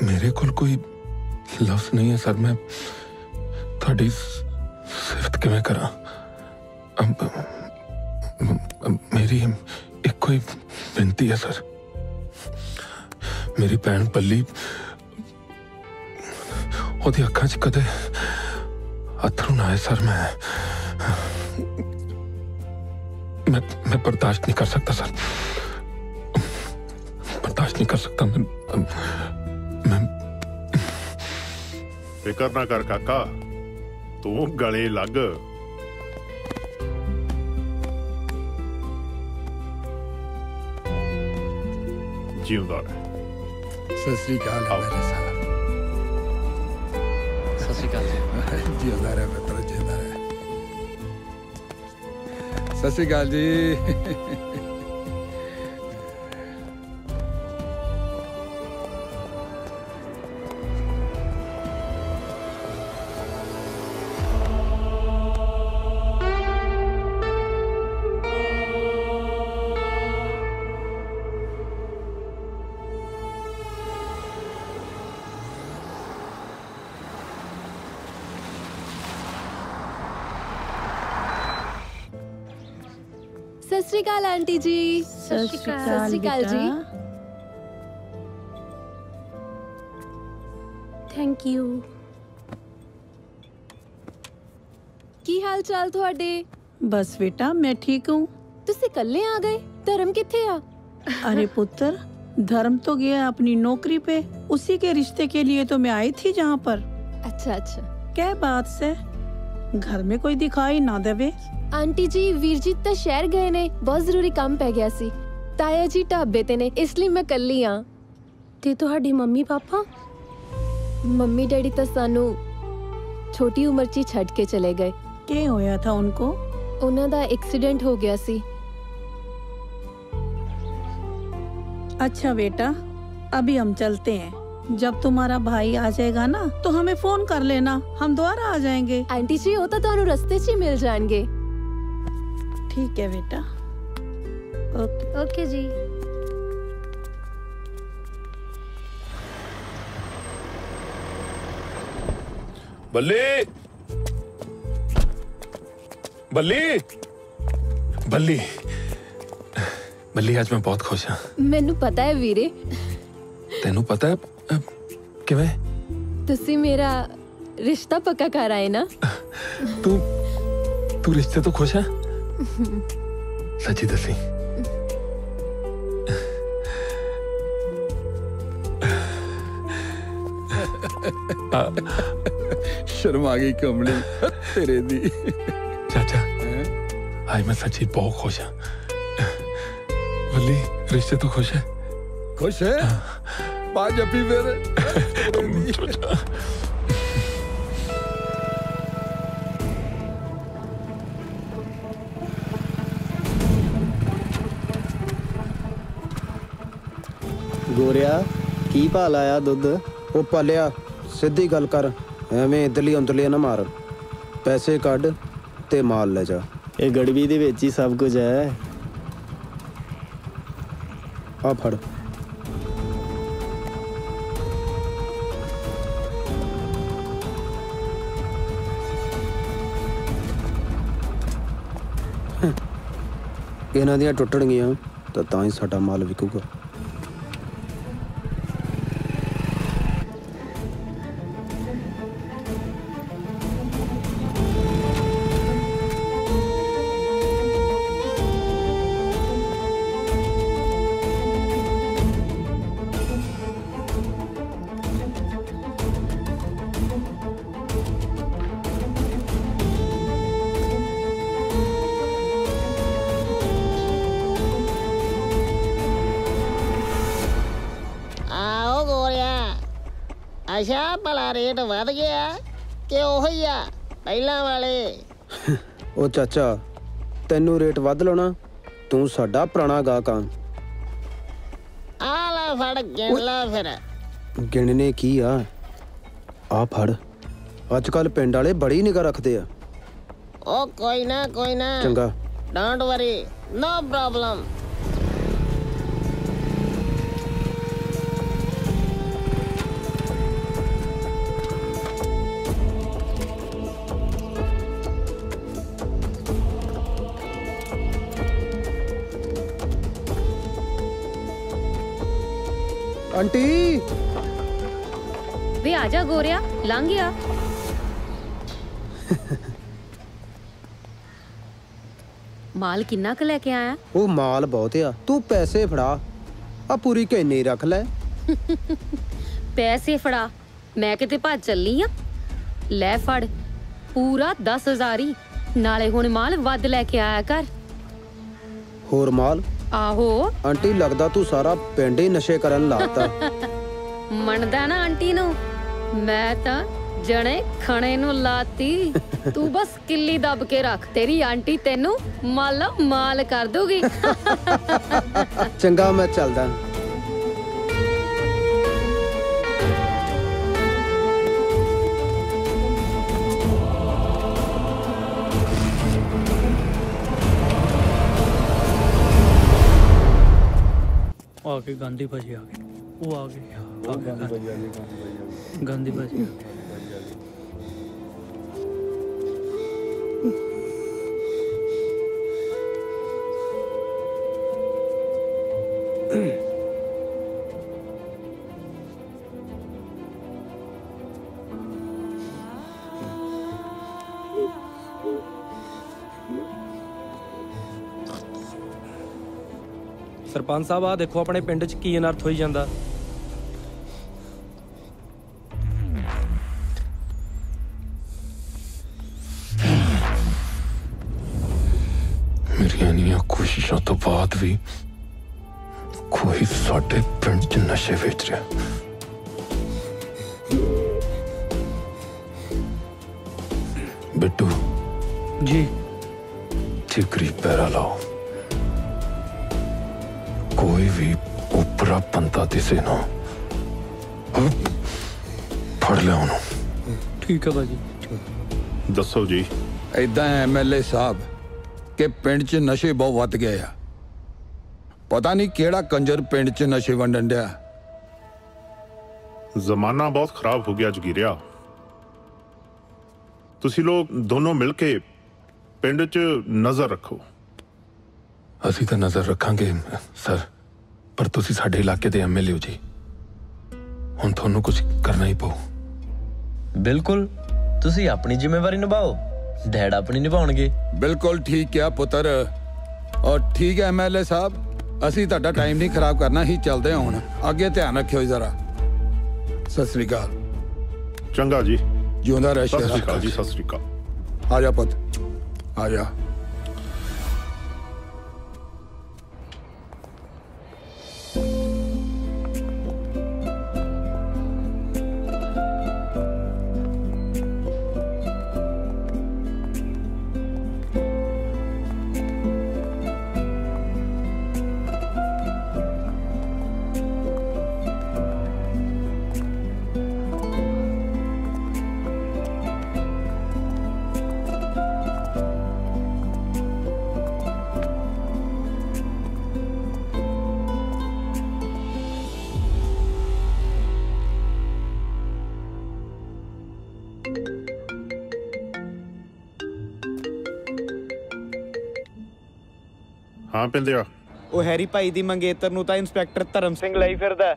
मेरे को कोई लफ्ज नहीं है सर मैं थोड़ी सिफत किवें करा मेरी एक कोई बेनती है सर मेरी भैन पल्ली ओदी अखां च कदे अथरू ना आए सर मैं बर्दाश्त नहीं कर सकता सर बर्दाश्त नहीं कर सकता मैं फिकर ना कर काका तू गले लग जिंदा रहे सत श्री अकाल मेरे साहब सत श्री अकाल जिंदा रहे मित्र जिंदा रहे सत श्री अकाल जी सत श्री अकाल आंटी जी सत श्री अकाल जी थैंक यू ਕੀ ਹਾਲ ਚਾਲ ਤੁਹਾਡੇ बस बेटा मैं ठीक हूँ ਤੁਸੀਂ ਇਕੱਲੇ ਆ ਗਏ ਧਰਮ ਕਿੱਥੇ ਆ अरे पुत्र धर्म तो गया अपनी नौकरी पे उसी के रिश्ते के लिए तो मैं आई थी जहाँ पर अच्छा अच्छा क्या बात से घर में कोई दिखाई ना देवे ਆਂਟੀ ਜੀ ਵੀਰ ਜੀ ਤਾਂ ਸ਼ਹਿਰ ਗਏ ਨੇ ਬਹੁਤ ਜ਼ਰੂਰੀ ਕੰਮ ਪੈ ਗਿਆ ਸੀ ਤਾਇਆ ਜੀ ਢਾਬੇ ਤੇ ਨੇ ਇਸ ਲਈ ਮੈਂ ਇਕੱਲੀ ਆ ਤੇ ਤੁਹਾਡੀ ਮੰਮੀ ਪਾਪਾ ਮੰਮੀ ਡੈਡੀ ਤਾਂ ਸਾਨੂੰ ਛੋਟੀ ਉਮਰ 'ਚ ਹੀ ਛੱਡ ਕੇ ਚਲੇ ਗਏ ਕੀ ਹੋਇਆ ਥਾ ਉਨਕੋ ਉਹਨਾਂ ਦਾ ਐਕਸੀਡੈਂਟ ਹੋ ਗਿਆ ਸੀ अच्छा बेटा अभी हम चलते हैं जब तुम्हारा भाई आ जाएगा ना तो हमें फोन कर लेना हम दोबारा आ जाएंगे आंटी जी वो तो ਤੁਹਾਨੂੰ ਰਸਤੇ 'ਚ ਹੀ ਮਿਲ ਜਾਣਗੇ ठीक है बेटा ओके जी ਬੱਲੀ ਬੱਲੀ ਬੱਲੀ ਬੱਲੀ ਅੱਜ ਮੈਂ ਬਹੁਤ ਖੁਸ਼ ਹਾਂ। ਮੈਨੂੰ ਪਤਾ ਹੈ ਵੀਰੇ। ਤੈਨੂੰ ਪਤਾ ਹੈ ਕਿਵੇਂ? ਤੁਸੀਂ ਮੇਰਾ ਰਿਸ਼ਤਾ ਪੱਕਾ ਕਰ ਆਏ ਨਾ। ਤੂੰ ਰਿਸ਼ਤੇ ਤੋਂ ਖੁਸ਼ ਹੈ? ਸੱਚੀ ਦੱਸੀ। शर्मा गई कमली तेरे दी। चाचा आज मैं सच्ची बहुत खुश हाँ। बल्ली रिश्ते तो खुश है? खुश है? पाँच अपी मेरे। गोरिया की भा लाया दुध? ओ पालिया सीधी गल कर, एवें इधरली उधरली ना मार। पैसे कढ़ ते माल ले जा। ये गड़बी दे विच ही सब कुछ है। आ फड़। इन्हां दियां टुटणगियां तां ही साडा माल विकूगा। अच्छा भला रेट वध गया कि ओही आ पहला वाले? ओ चाचा तेनू रेट वध लाना, तू साडा पुराना गाहक आ ला फड़ गिन ला फिर। गिनने की आ फड़। अजकल पिंड वाले बड़ी निगाह रखते आ। ओ कोई ना चंगा, don't worry, no problem. Aunty वे आजा गोरिया, लंघ गया। माल किन्ना क लेके आया? ओ माल बहुत आ, तू पैसे फड़ा। आ पूरी कहनी रख ले। पैसे फड़ा? मैं किते भज चली आ। ले फड़ पूरा 10,000 ही, नाले हुण माल वध लेके आया कर। होर माल? आहो आंटी लगदा तू सारा पिंड ही नशे करन लाता। मनदा ना आंटी नू? मैं तां जने खणे नू लाती। तू बस किल्ली दब के रख, तेरी आंटी तेनू माला माल कर दूगी। चंगा मैं चलदा। आगे गांधी भाजी आ गए, वो आ गए गांधी भाजी। सरपंच साहब आ देखो अपने पिंड च की अनर्थ होई जांदा। मेरिया कोशिशों तो बाद भी कोई साडे पिंड च नशे बेच रहा। बिट्टू जी ठिकरी पैरा लाओ। कोई भी उपरा बंदा दिसे ना फड़ लिया उन्होंने। ठीक है भाजी। दसो जी। इदा MLA साहब के पिंड च नशे बहुत वध गए आ। पता नहीं केड़ा कंजर पिंड च नशे वंडन दिया। जमाना बहुत खराब हो गया जगीरिया। ਤੁਸੀਂ ਲੋਕ ਦੋਨੋਂ ਮਿਲ ਕੇ ਪਿੰਡ 'ਚ ਨਜ਼ਰ ਰੱਖੋ। ਅਸੀਂ ਤਾਂ ਨਜ਼ਰ ਰੱਖਾਂਗੇ ਸਰ, ਪਰ ਤੁਸੀਂ ਸਾਡੇ ਇਲਾਕੇ ਦੇ ਐਮਐਲਏ ਹੋ ਜੀ, ਹੁਣ ਤੁਹਾਨੂੰ ਕੁਝ ਕਰਨਾ ਹੀ ਪਊ। ਬਿਲਕੁਲ, ਤੁਸੀਂ ਆਪਣੀ ਜ਼ਿੰਮੇਵਾਰੀ ਨਿਭਾਓ, ਡੈਡ ਆਪਣੀ ਨਿਭਾਉਣਗੇ। ਬਿਲਕੁਲ ਠੀਕ ਕਿਹਾ ਪੁੱਤਰ। ਔਰ ਠੀਕ ਹੈ ਐਮਐਲਏ ਸਾਹਿਬ, ਅਸੀਂ ਤੁਹਾਡਾ ਟਾਈਮ ਨਹੀਂ ਖਰਾਬ ਕਰਨਾ, ਹੀ ਚੱਲਦੇ ਹਾਂ ਹੁਣ। ਅੱਗੇ ਧਿਆਨ ਰੱਖਿਓ ਜਰਾ। ਸਤਿ ਸ੍ਰੀ ਅਕਾਲ। ਚੰਗਾ ਜੀ, ਜਿਉਂਦਾ ਰਹਿ। ਸਤਿ ਸ੍ਰੀ ਅਕਾਲ ਜੀ, ਸਤਿ ਸ੍ਰੀ ਅਕਾਲ। ਆ ਜਾ ਪੁੱਤ, ਆ ਜਾ। ਹਾਂ ਪਿੰਦਿਆ, ਉਹ ਹੈਰੀ ਭਾਈ ਦੀ ਮੰਗੇਤਰ ਨੂੰ ਤਾਂ ਇੰਸਪੈਕਟਰ ਧਰਮ ਸਿੰਘ ਲਈ ਫਿਰਦਾ।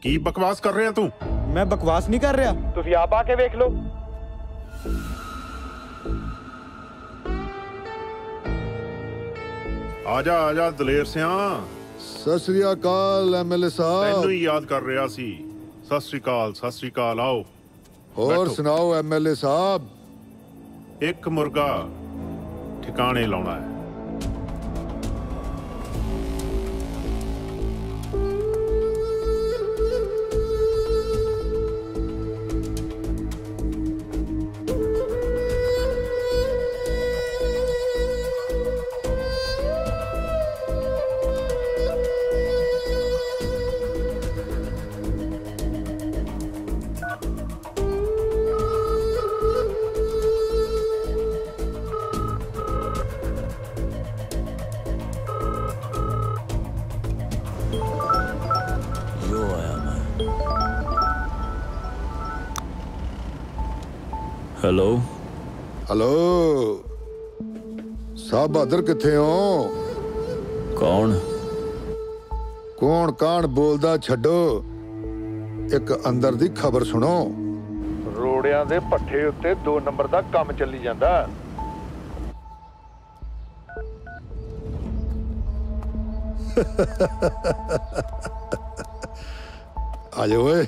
ਕੀ ਬਕਵਾਸ ਕਰ ਰਿਹਾ ਤੂੰ? ਮੈਂ ਬਕਵਾਸ ਨਹੀਂ ਕਰ ਰਿਹਾ, ਤੁਸੀਂ ਆਪ ਆ ਕੇ ਵੇਖ ਲਓ। ਆ ਜਾ ਦਲੇਰ ਸਿਆਂ। ਸਤਿ ਸ੍ਰੀ ਅਕਾਲ ਐਮਐਲਏ ਸਾਹਿਬ। ਤੈਨੂੰ ਹੀ ਯਾਦ ਕਰ ਰਿਹਾ ਸੀ। ਸਤਿ ਸ੍ਰੀ ਅਕਾਲ, ਸਤਿ ਸ੍ਰੀ ਅਕਾਲ। ਆਓ। ਹੋਰ ਸੁਣਾਓ ਐਮਐਲਏ ਸਾਹਿਬ। ਇੱਕ ਮੁਰਗਾ ਠਿਕਾਣੇ ਲਾਉਣਾ ਹੈ। हेलो हेलो साहब बहादुर किथे हो? कौन कौन कान बोलदा छड्डो, एक अंदर दी खबर सुनो। रोड़ियां दे पट्ठे उत्ते 2 नंबर दा काम चली जांदा। आ जाओ ओए।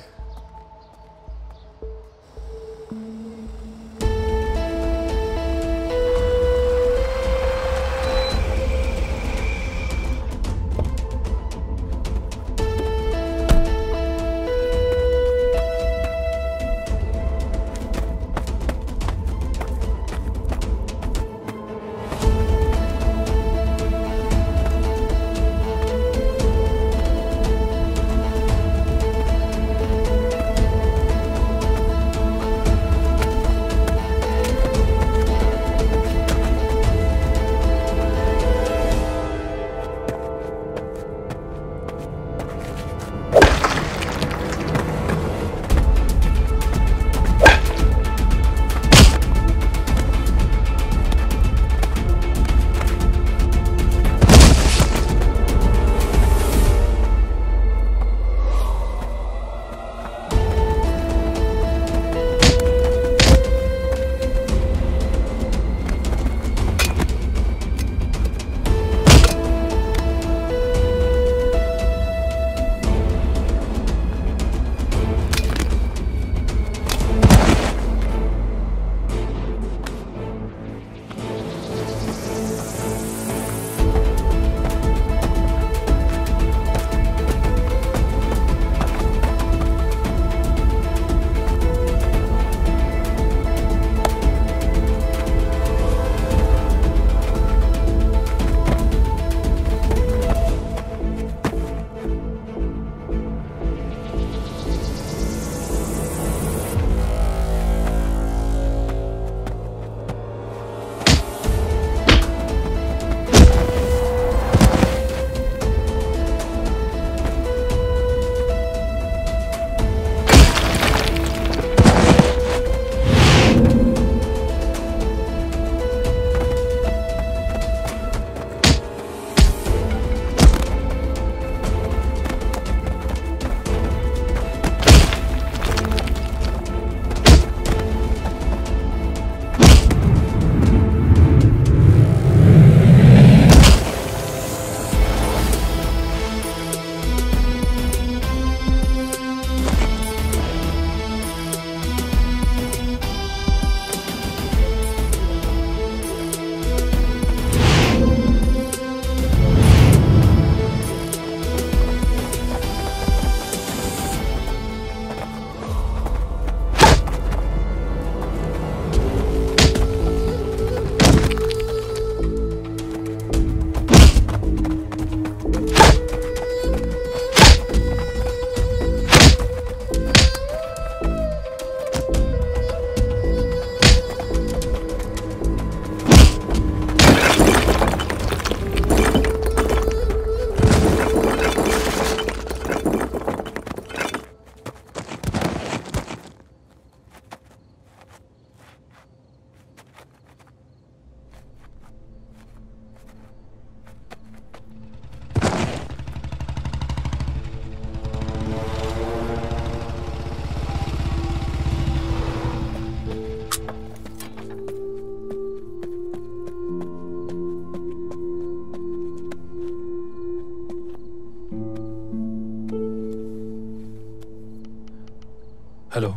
हेलो।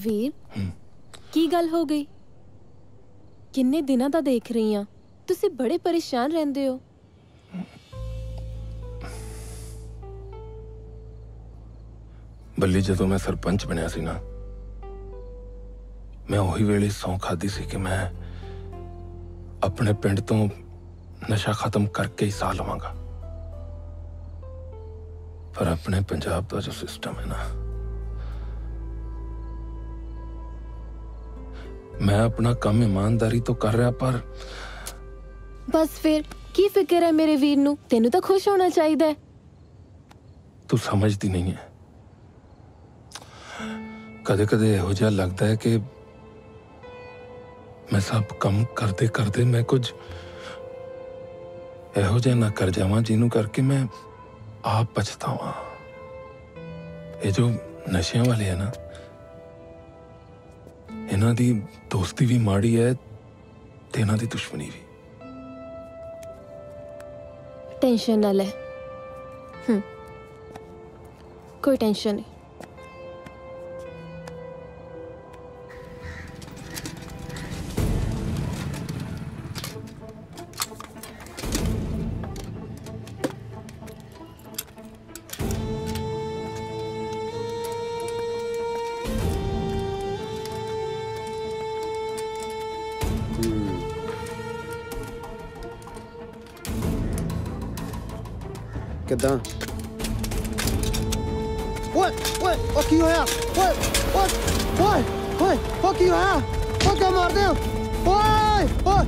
ਵੀਰ ਕੀ ਗੱਲ ਹੋ ਗਈ? ਕਿੰਨੇ ਦਿਨਾਂ ਦਾ ਦੇਖ ਰਹੀ ਆ, ਤੁਸੀਂ ਬੜੇ ਪਰੇਸ਼ਾਨ ਰਹਿੰਦੇ ਹੋ। ਬੱਲੀ, ਜਦੋਂ ਮੈਂ ਸਰਪੰਚ ਬਣਿਆ ਸੀ ਨਾ, ਮੈਂ ਉਹੀ ਵੇਲੇ ਸੌਂ ਖਾਦੀ ਸੀ ਕਿ ਮੈਂ ਆਪਣੇ ਪਿੰਡ ਤੋਂ ਨਸ਼ਾ ਖਤਮ ਕਰਕੇ ਹੀ ਸਾਹ ਲਵਾਂਗਾ। ਪਰ ਆਪਣੇ ਪੰਜਾਬ ਦਾ ਜੋ ਸਿਸਟਮ ਹੈ ਨਾ, मैं अपना काम ईमानदारी तो कर रहा, पर बस फिर की फिक्र है मेरे वीर नू? तेनू तो खुश होना चाहिए। तू समझती नहीं है। कदे कदे इहो जिहा लगता है कि मैं सब काम करते करते मैं कुछ इहो जिहा ना कर जावां जिन्हों करके मैं आप पछतावां। ये जो नशियां वाले है ना, इन्हां दी दोस्ती भी माड़ी है ते इन्हां दी दुश्मनी भी। टेंशन ना ले, कोई टेंशन नहीं। ਕਿੱਦਾਂ? ਓਏ ਓਏ ਉਹ ਕੀ ਹੋਇਆ? ਓਏ ਓਏ ਓਏ ਓਏ ਉਹ ਕੀ ਹੋਇਆ? ਉਹ ਕਿਉਂ ਮਾਰਦੇ ਹੋ? ਓਏ ਓਏ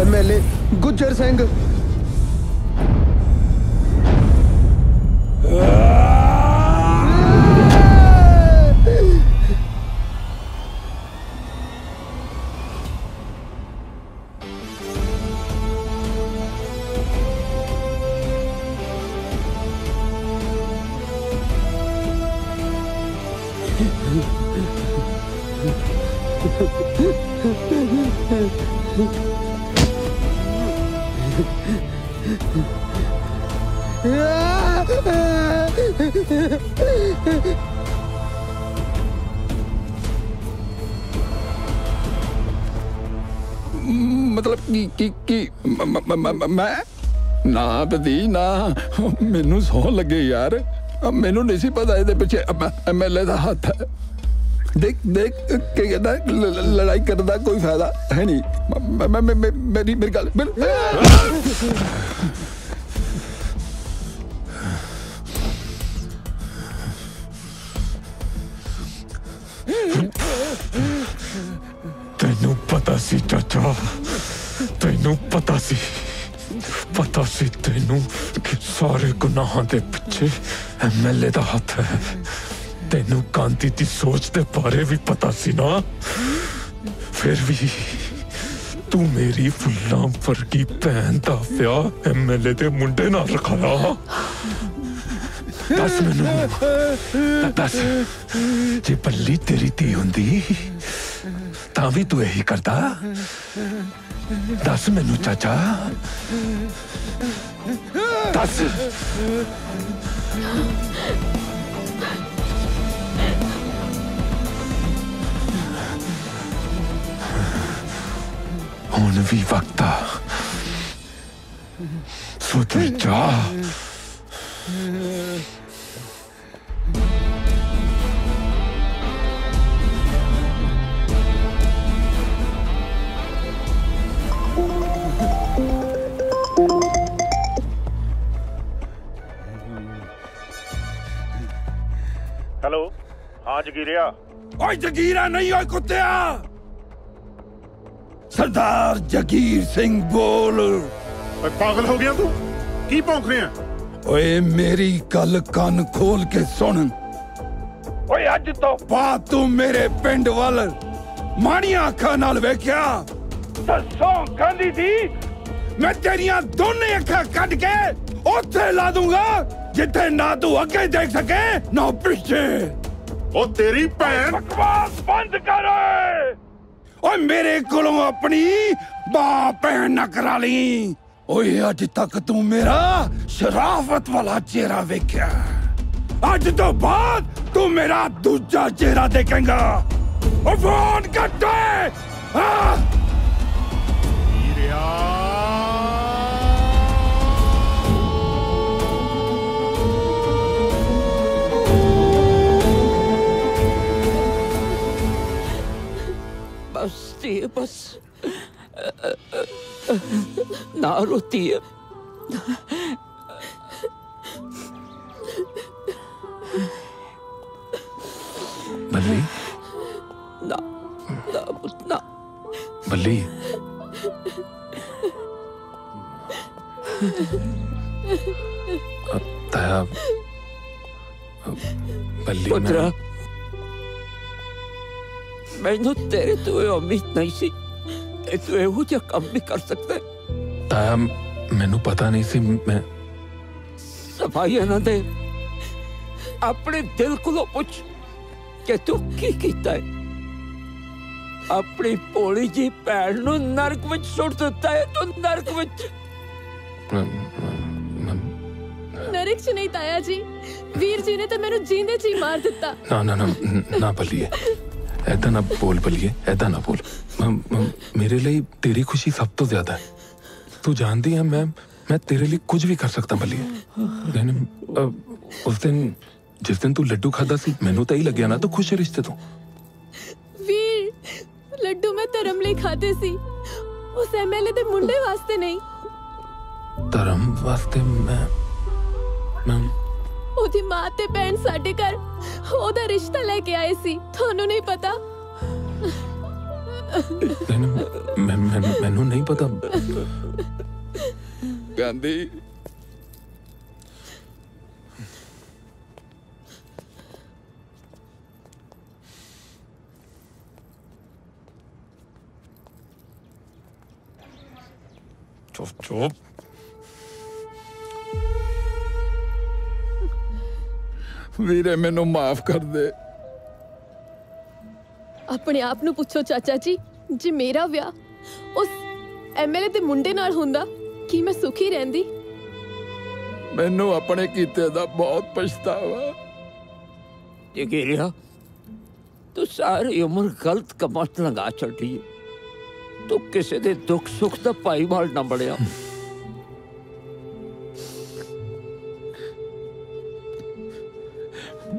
MLA गुज्जर सिंह। मतलब की मैं ना बदी ना मैनू सौ लगे यार मैनू नहीं सी पता ये पिछे MLA का हाथ है देख देख के कहता लड़ाई करने का कोई फायदा है नहीं मेरी गल तेनू पता सी चाचा तेनू पता सी तेनू कि सारे गुनाहां दे पिछे MLA दा हाथ है तेनू कांति दी सोच दे बारे भी पता सी ना फिर भी तू मेरी फुल्लां वर्गी भैन दा ब्याह MLA दे मुंडे नाल रखाया दस मैनू दस जे पल्ली तेरी धी हुंदी तां भी तू यही करदा दस मैनू चाचा दस हुण भी वक्त आ सुधर जा हेलो हाँ जगीरिया ओए जगीरा नहीं ओए कुत्तिया सरदार जगीर सिंह बोल पागल हो गया तू की भौंक रहे हैं ओए मेरी गल कान खोल के सुन ओए अज तो बाद तू मेरे पिंड वाल माड़ियां अखां नाल वेख्या दसों गांधी दी मैं तेरियां दोने अखां कट के उत्थे ला दूंगा जिथे ना तू अगे देख सके ना पीछे ओ तेरी भैन बकवास बंद कर ओए मेरे कोलों अपनी बां भैन न करा ली ओए अज तक तू मेरा शराफत वाला चेहरा वेख्या अज तो बाद तू मेरा दूजा चेहरा देखेगा ओ फोन कट बस ना रोती है बल्ली ना ना बल्ली ताया बल्ली पुत्रा मैनू तेरे तो उम्मीद नहीं सी कि तू एहो जिहा काम भी कर सकता है ताया मैनू पता नहीं सी मैं सफाइयां ना दे अपने दिल को पूछ कि तू की कीता है अपनी भोली जी भैन नू नरक विच सुट दिता है तू नरक विच नरक च नहीं ताया जी वीर जी ने तो मैनू जींदे जी मार दिता ना ना ना ना बल्लिए ऐदा ना बोल बल्लिए ऐदा ना बोल मेरे लिए तेरी खुशी सब तो ज्यादा है तू जानती है मैं तेरे लिए कुछ भी कर सकता बल्लिए लेकिन उस दिन जिस दिन तू लड्डू खाता सी मैनू तो ही लग गया ना तो खुश रिश्ते तो वीर लड्डू मैं धर्म ले खाते सी उस MLA दे मुंडे वास्ते नहीं धर्म वास्ते मैं ओदी मां ते भैन साडे घर ओदा रिश्ता लेके आए सी थानू नहीं पता मैनू नहीं पता गांधी चुप वीरे मैनू माफ कर दे अपने आप नू पुछो चाचा जी, जे मेरा विआह उस एमएलए दे मुंडे नाल हुंदा कि मैं सुखी रहंदी? मैनू अपने कीते दा बहुत पछतावा। जगीरिया, तू सारी उम्र गलत कमां च लंघा छड्डी। तू किसी दे दुख सुख दा भाईवाल ना बणिया।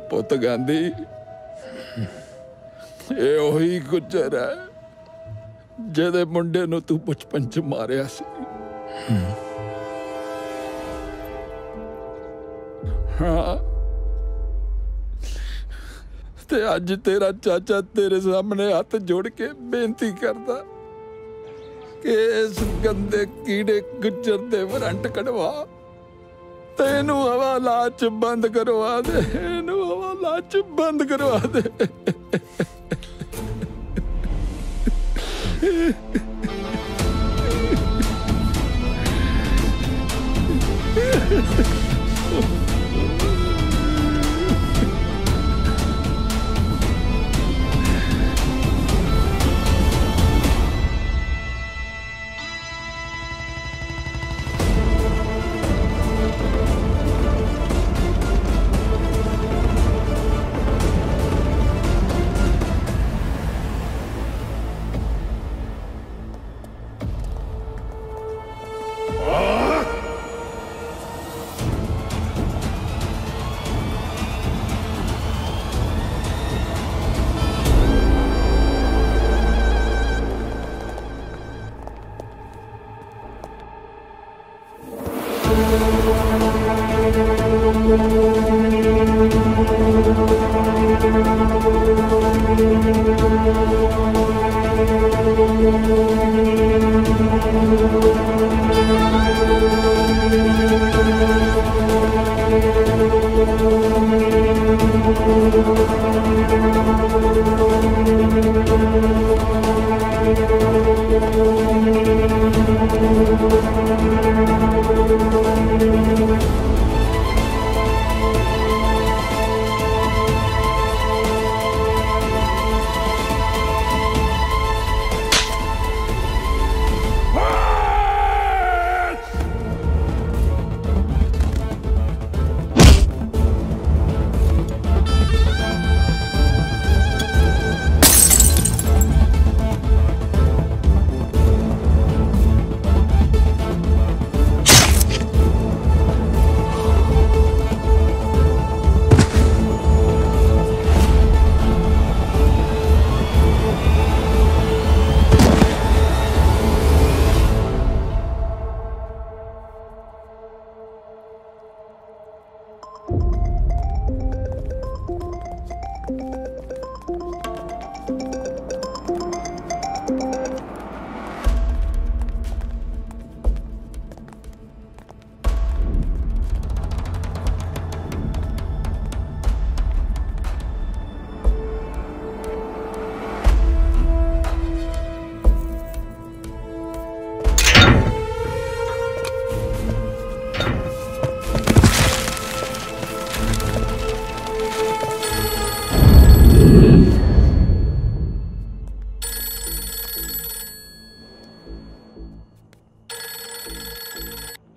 पुत गांधी, ये ओही गुजर है जेदे मुंडे नू तू बचपन च मारिया सी। हाँ, ते अज तेरा चाचा तेरे सामने हाथ जोड़ के बेनती करदा कि इस गंदे कीड़े गुजर दे वारंट कढवा ते इनू हवालात च बंद करवा दे, इनू हवालात च बंद करवा दे।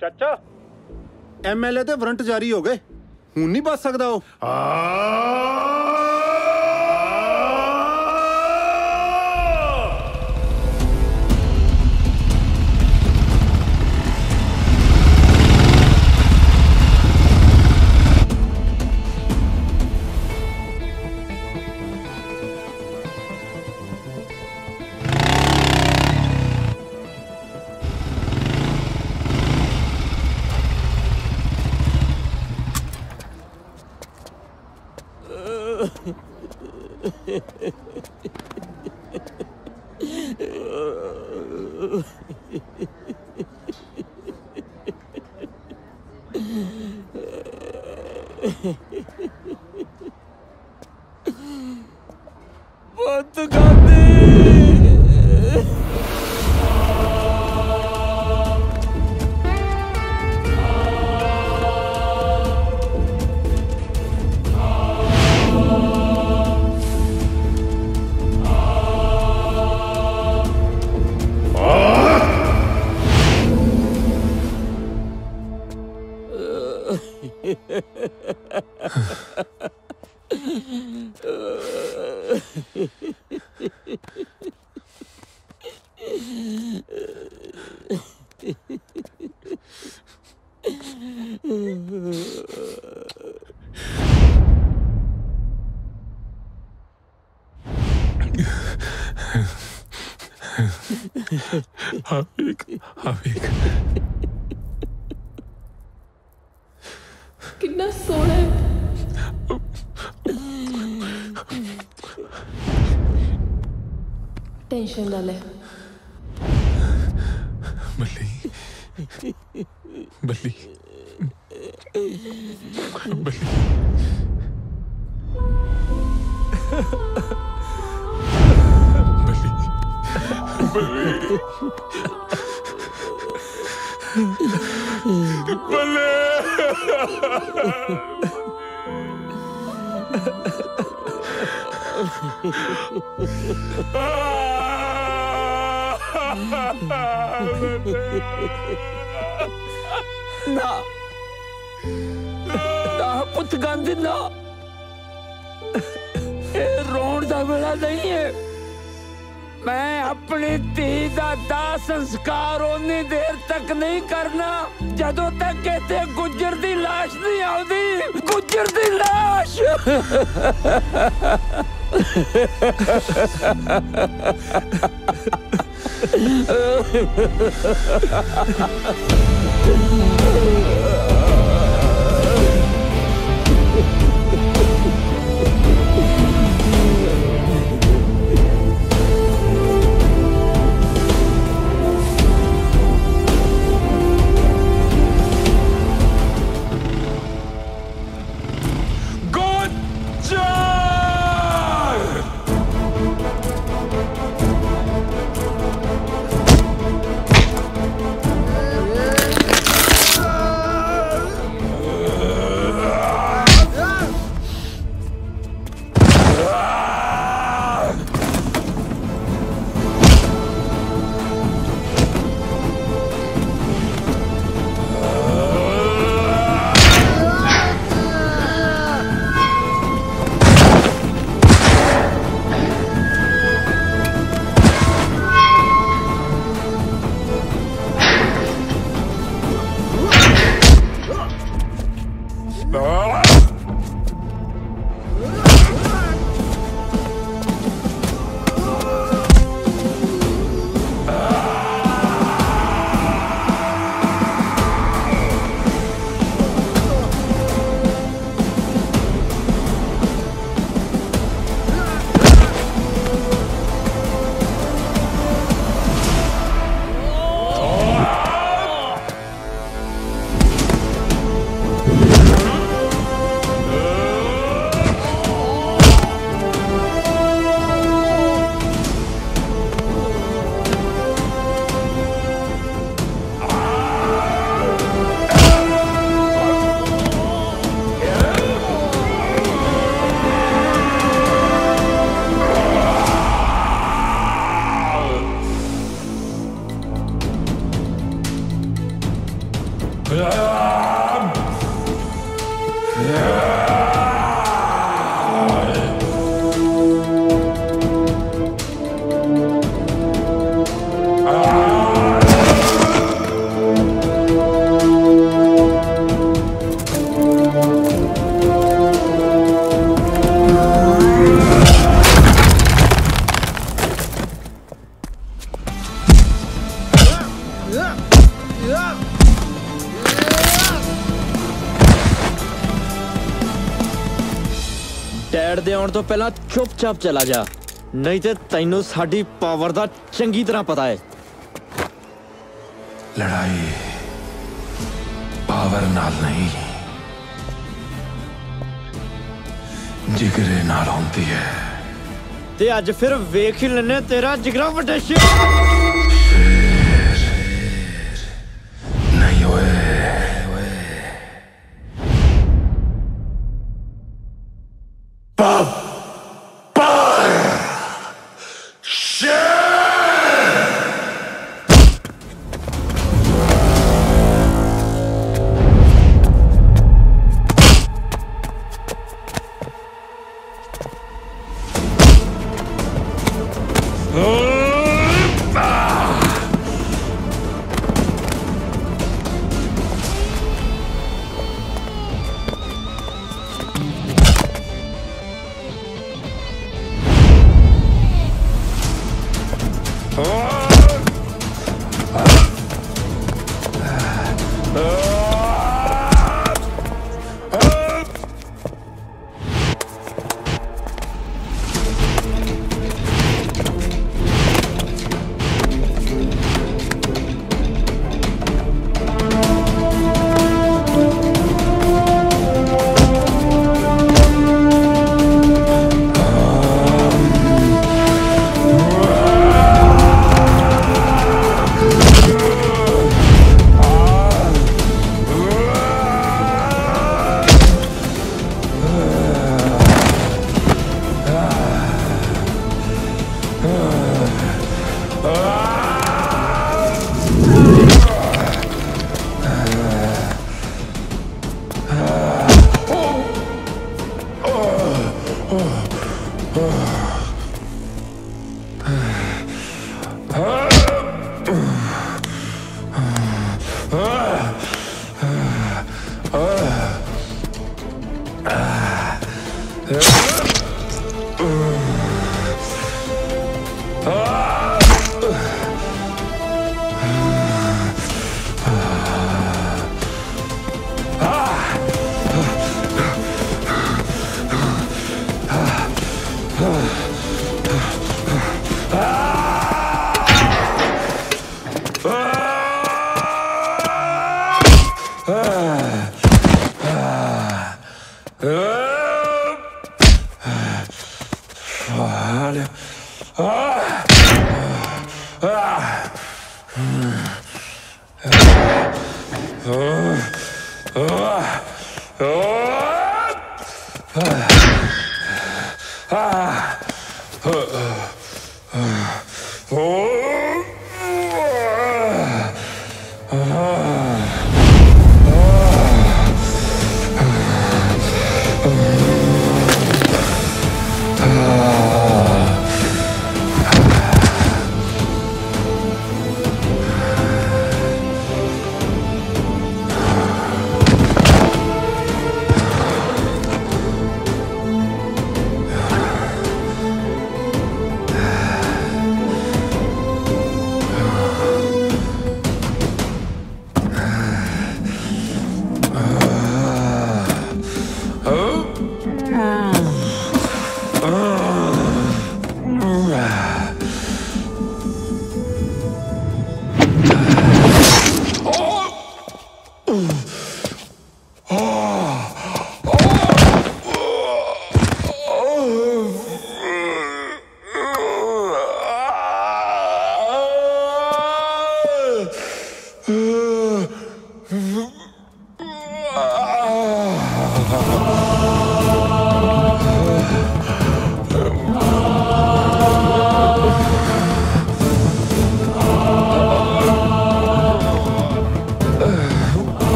चाचा, एमएलए दे वारंट जारी हो गए, हुण नहीं बच सकदा ओ। बहुत गांधी कितना सोना है। टेंशन ना ले। बल्ली बल्ली बल्ली ना पुत गांधी ना रोण का वेला नहीं है। मैं अपनी धी का दाह संस्कार उन्नी देर तक नहीं करना जदों तक कहते गुज्जर दी लाश नहीं आउंदी। गुज्जर दी लाश डैड दे आउण तो पहला चुपचाप चला जा, नहीं ते तैनू साडी पावर दा चंगी तरह पता है। लड़ाई पावर नाल नहीं जिगरे नाल होती है। ते अज फिर वेख ही लेने तेरा जिगरा वड्डा शेर नहीं होए।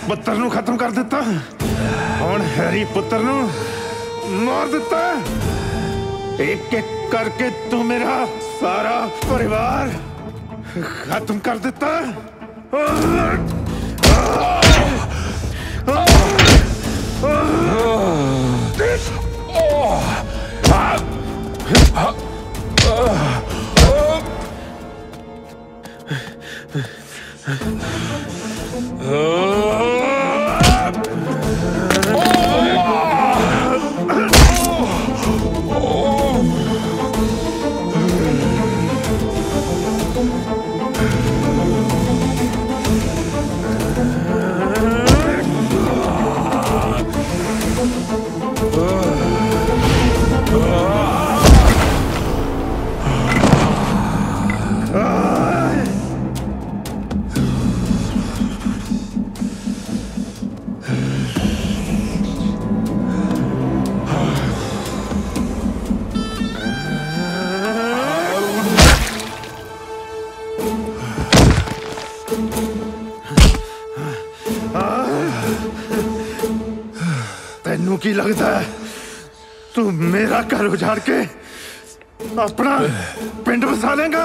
पुत्र नू खत्म कर दिता, हुण हैरी पुत्र नू मार दिता। एक एक करके तू मेरा सारा परिवार खत्म कर दिता। तेनू की लगता है तू मेरा घर उजाड़ के अपना पिंड बसा लेगा?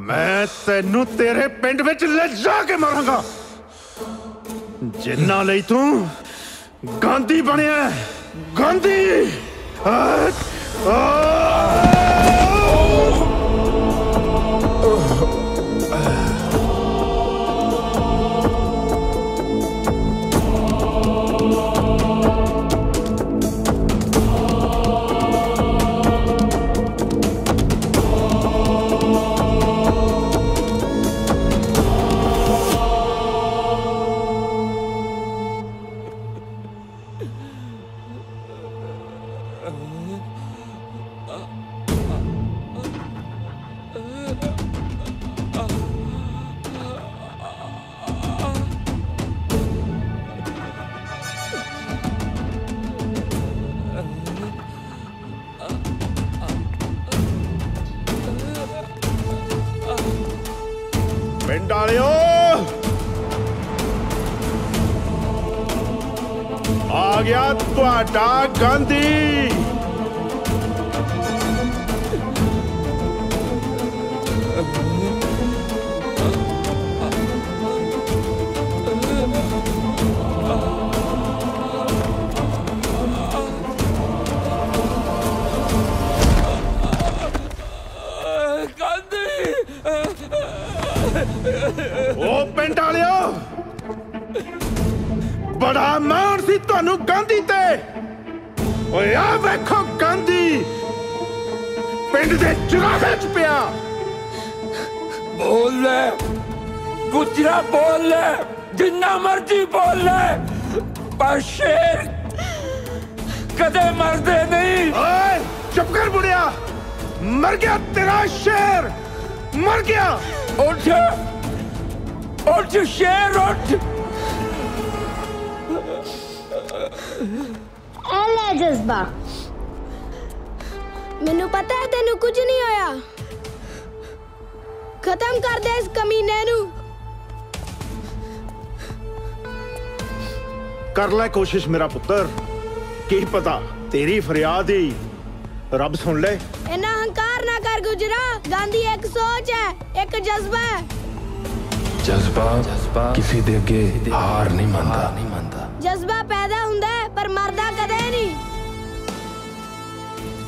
मैं तेनू तेरे पिंड विच ले जाके मारांगा जिन्ना लई तू गांधी बनिया। गांधी गया तुहाडा गांधी। ओ पिंड वालियो, बड़ा मान सी तुहानू गांधी ते। ओए आ वेखो गांधी पिंड दे चुराहे च पिया। बोल ले गुजरा, बोल ले जिन्ना मर्जी बोल ले, पर शेर कदे मरदे नहीं। ओए चुप कर बुढ़िया, मर गया तेरा शेर, मर गया। उठ उठ शेर उठ। ले जज्बा, मैनू पता है तेनू कुछ नहीं होया। खत्म कर दे इस कमीने नू। कर ले कोशिश मेरा पुत्र, की पता तेरी फरियाद ही रब सुन ले। इन्ना हंकार ना कर गुजरा, गांधी एक सोच है, एक जज्बा है। जज्बा किसी दे अगे हार नहीं मानता। जज्बा पैदा हुंदा है पर मरदा कदे नहीं।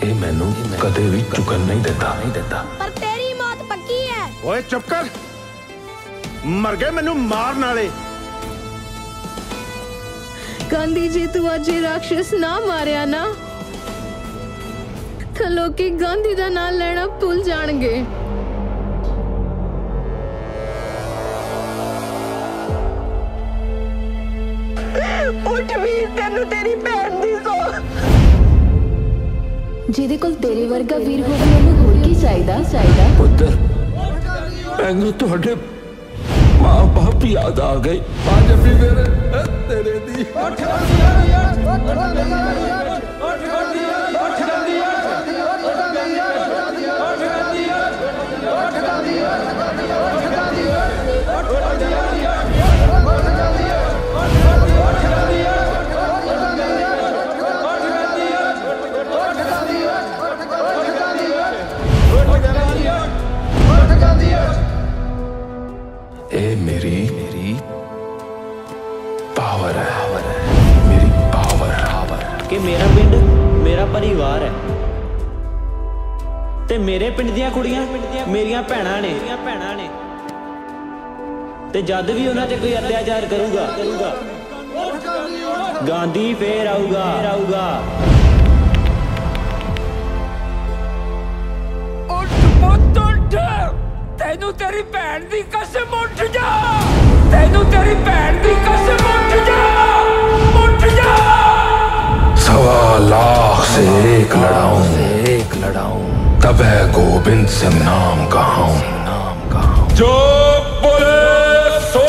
ए मैनू कदे भी चुकन नहीं देता। पर तेरी मौत पक्की है। ओए चुप कर, मर गए मैनू मारन वाले। गांधी जी तू अज राक्षस ना मारिया ना, तो लोकी गांधी दा नाम लेना भूल जाणगे। उठ वीर, तेनू तेरी भैन दी सो। ਜਿਹਦੇ ਕੋਲ ਤੇਰੇ ਵਰਗਾ ਵੀਰ ਹੋਵੇ ਉਹਨੂੰ ਹੋਰ ਕੀ ਚਾਹੀਦਾ। ਪੁੱਤਰ ਮੈਨੂੰ ਤੁਹਾਡੇ ਮਾਂ ਬਾਪ ਯਾਦ ਆ ਗਏ। ਅੱਜ ਵੀ ਮੇਰੇ ਤੇਰੇ ਦੀ मेरी पावर है, मेरी पावर कि मेरा पिंड मेरा परिवार है ते मेरे पिंड दियां कुड़ियां मेरियां भैणां ने ते जद भी उन्हां ते कोई अत्याचार करूगा गांधी फिर आऊगा। तेनू तेरी भैन दी कसम, उठ जा। तेनू तेरी भैन दी कसम, उठ जा। 1.25 लाख से एक लड़ाऊं तब है गोविंद सिंह नाम कहाऊं। जो बोले सो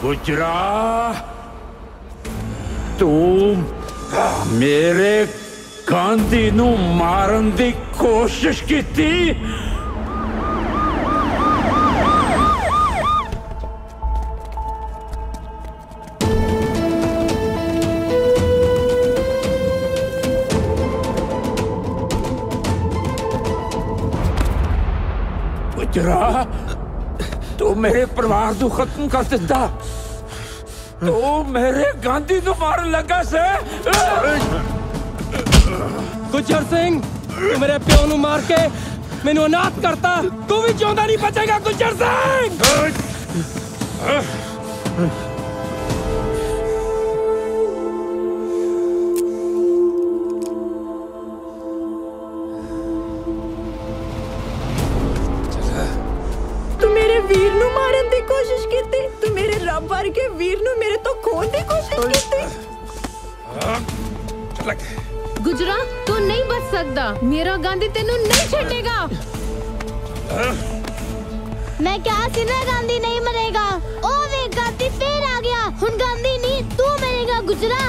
गुजरा तू मेरे गांधी नू मारन दी कोशिश की थी। गुजरा तू मेरे परिवार को खत्म कर दिता, तू मेरे गांधी को मारन लगा से। गुज्जर सिंह तू मेरे प्यो नू मार के मैनू अनाथ करता, तू भी जिंदा नहीं बचेगा गुज्जर सिंह। तू मेरे वीर नू मारन दी कोशिश कीती, तू मेरे रब वर्गे वीर नू मेरे तो खोन दी कोशिश कीती। गुजरा तू नहीं बच सकता, मेरा गांधी तेनू नहीं छेड़ेगा। मैं क्या सिना गांधी नहीं मरेगा। ओ वे गांधी फिर आ गया, हुन गांधी नहीं तू मरेगा गुजरा।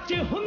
ਸੱਚ ਹੁੰਦਾ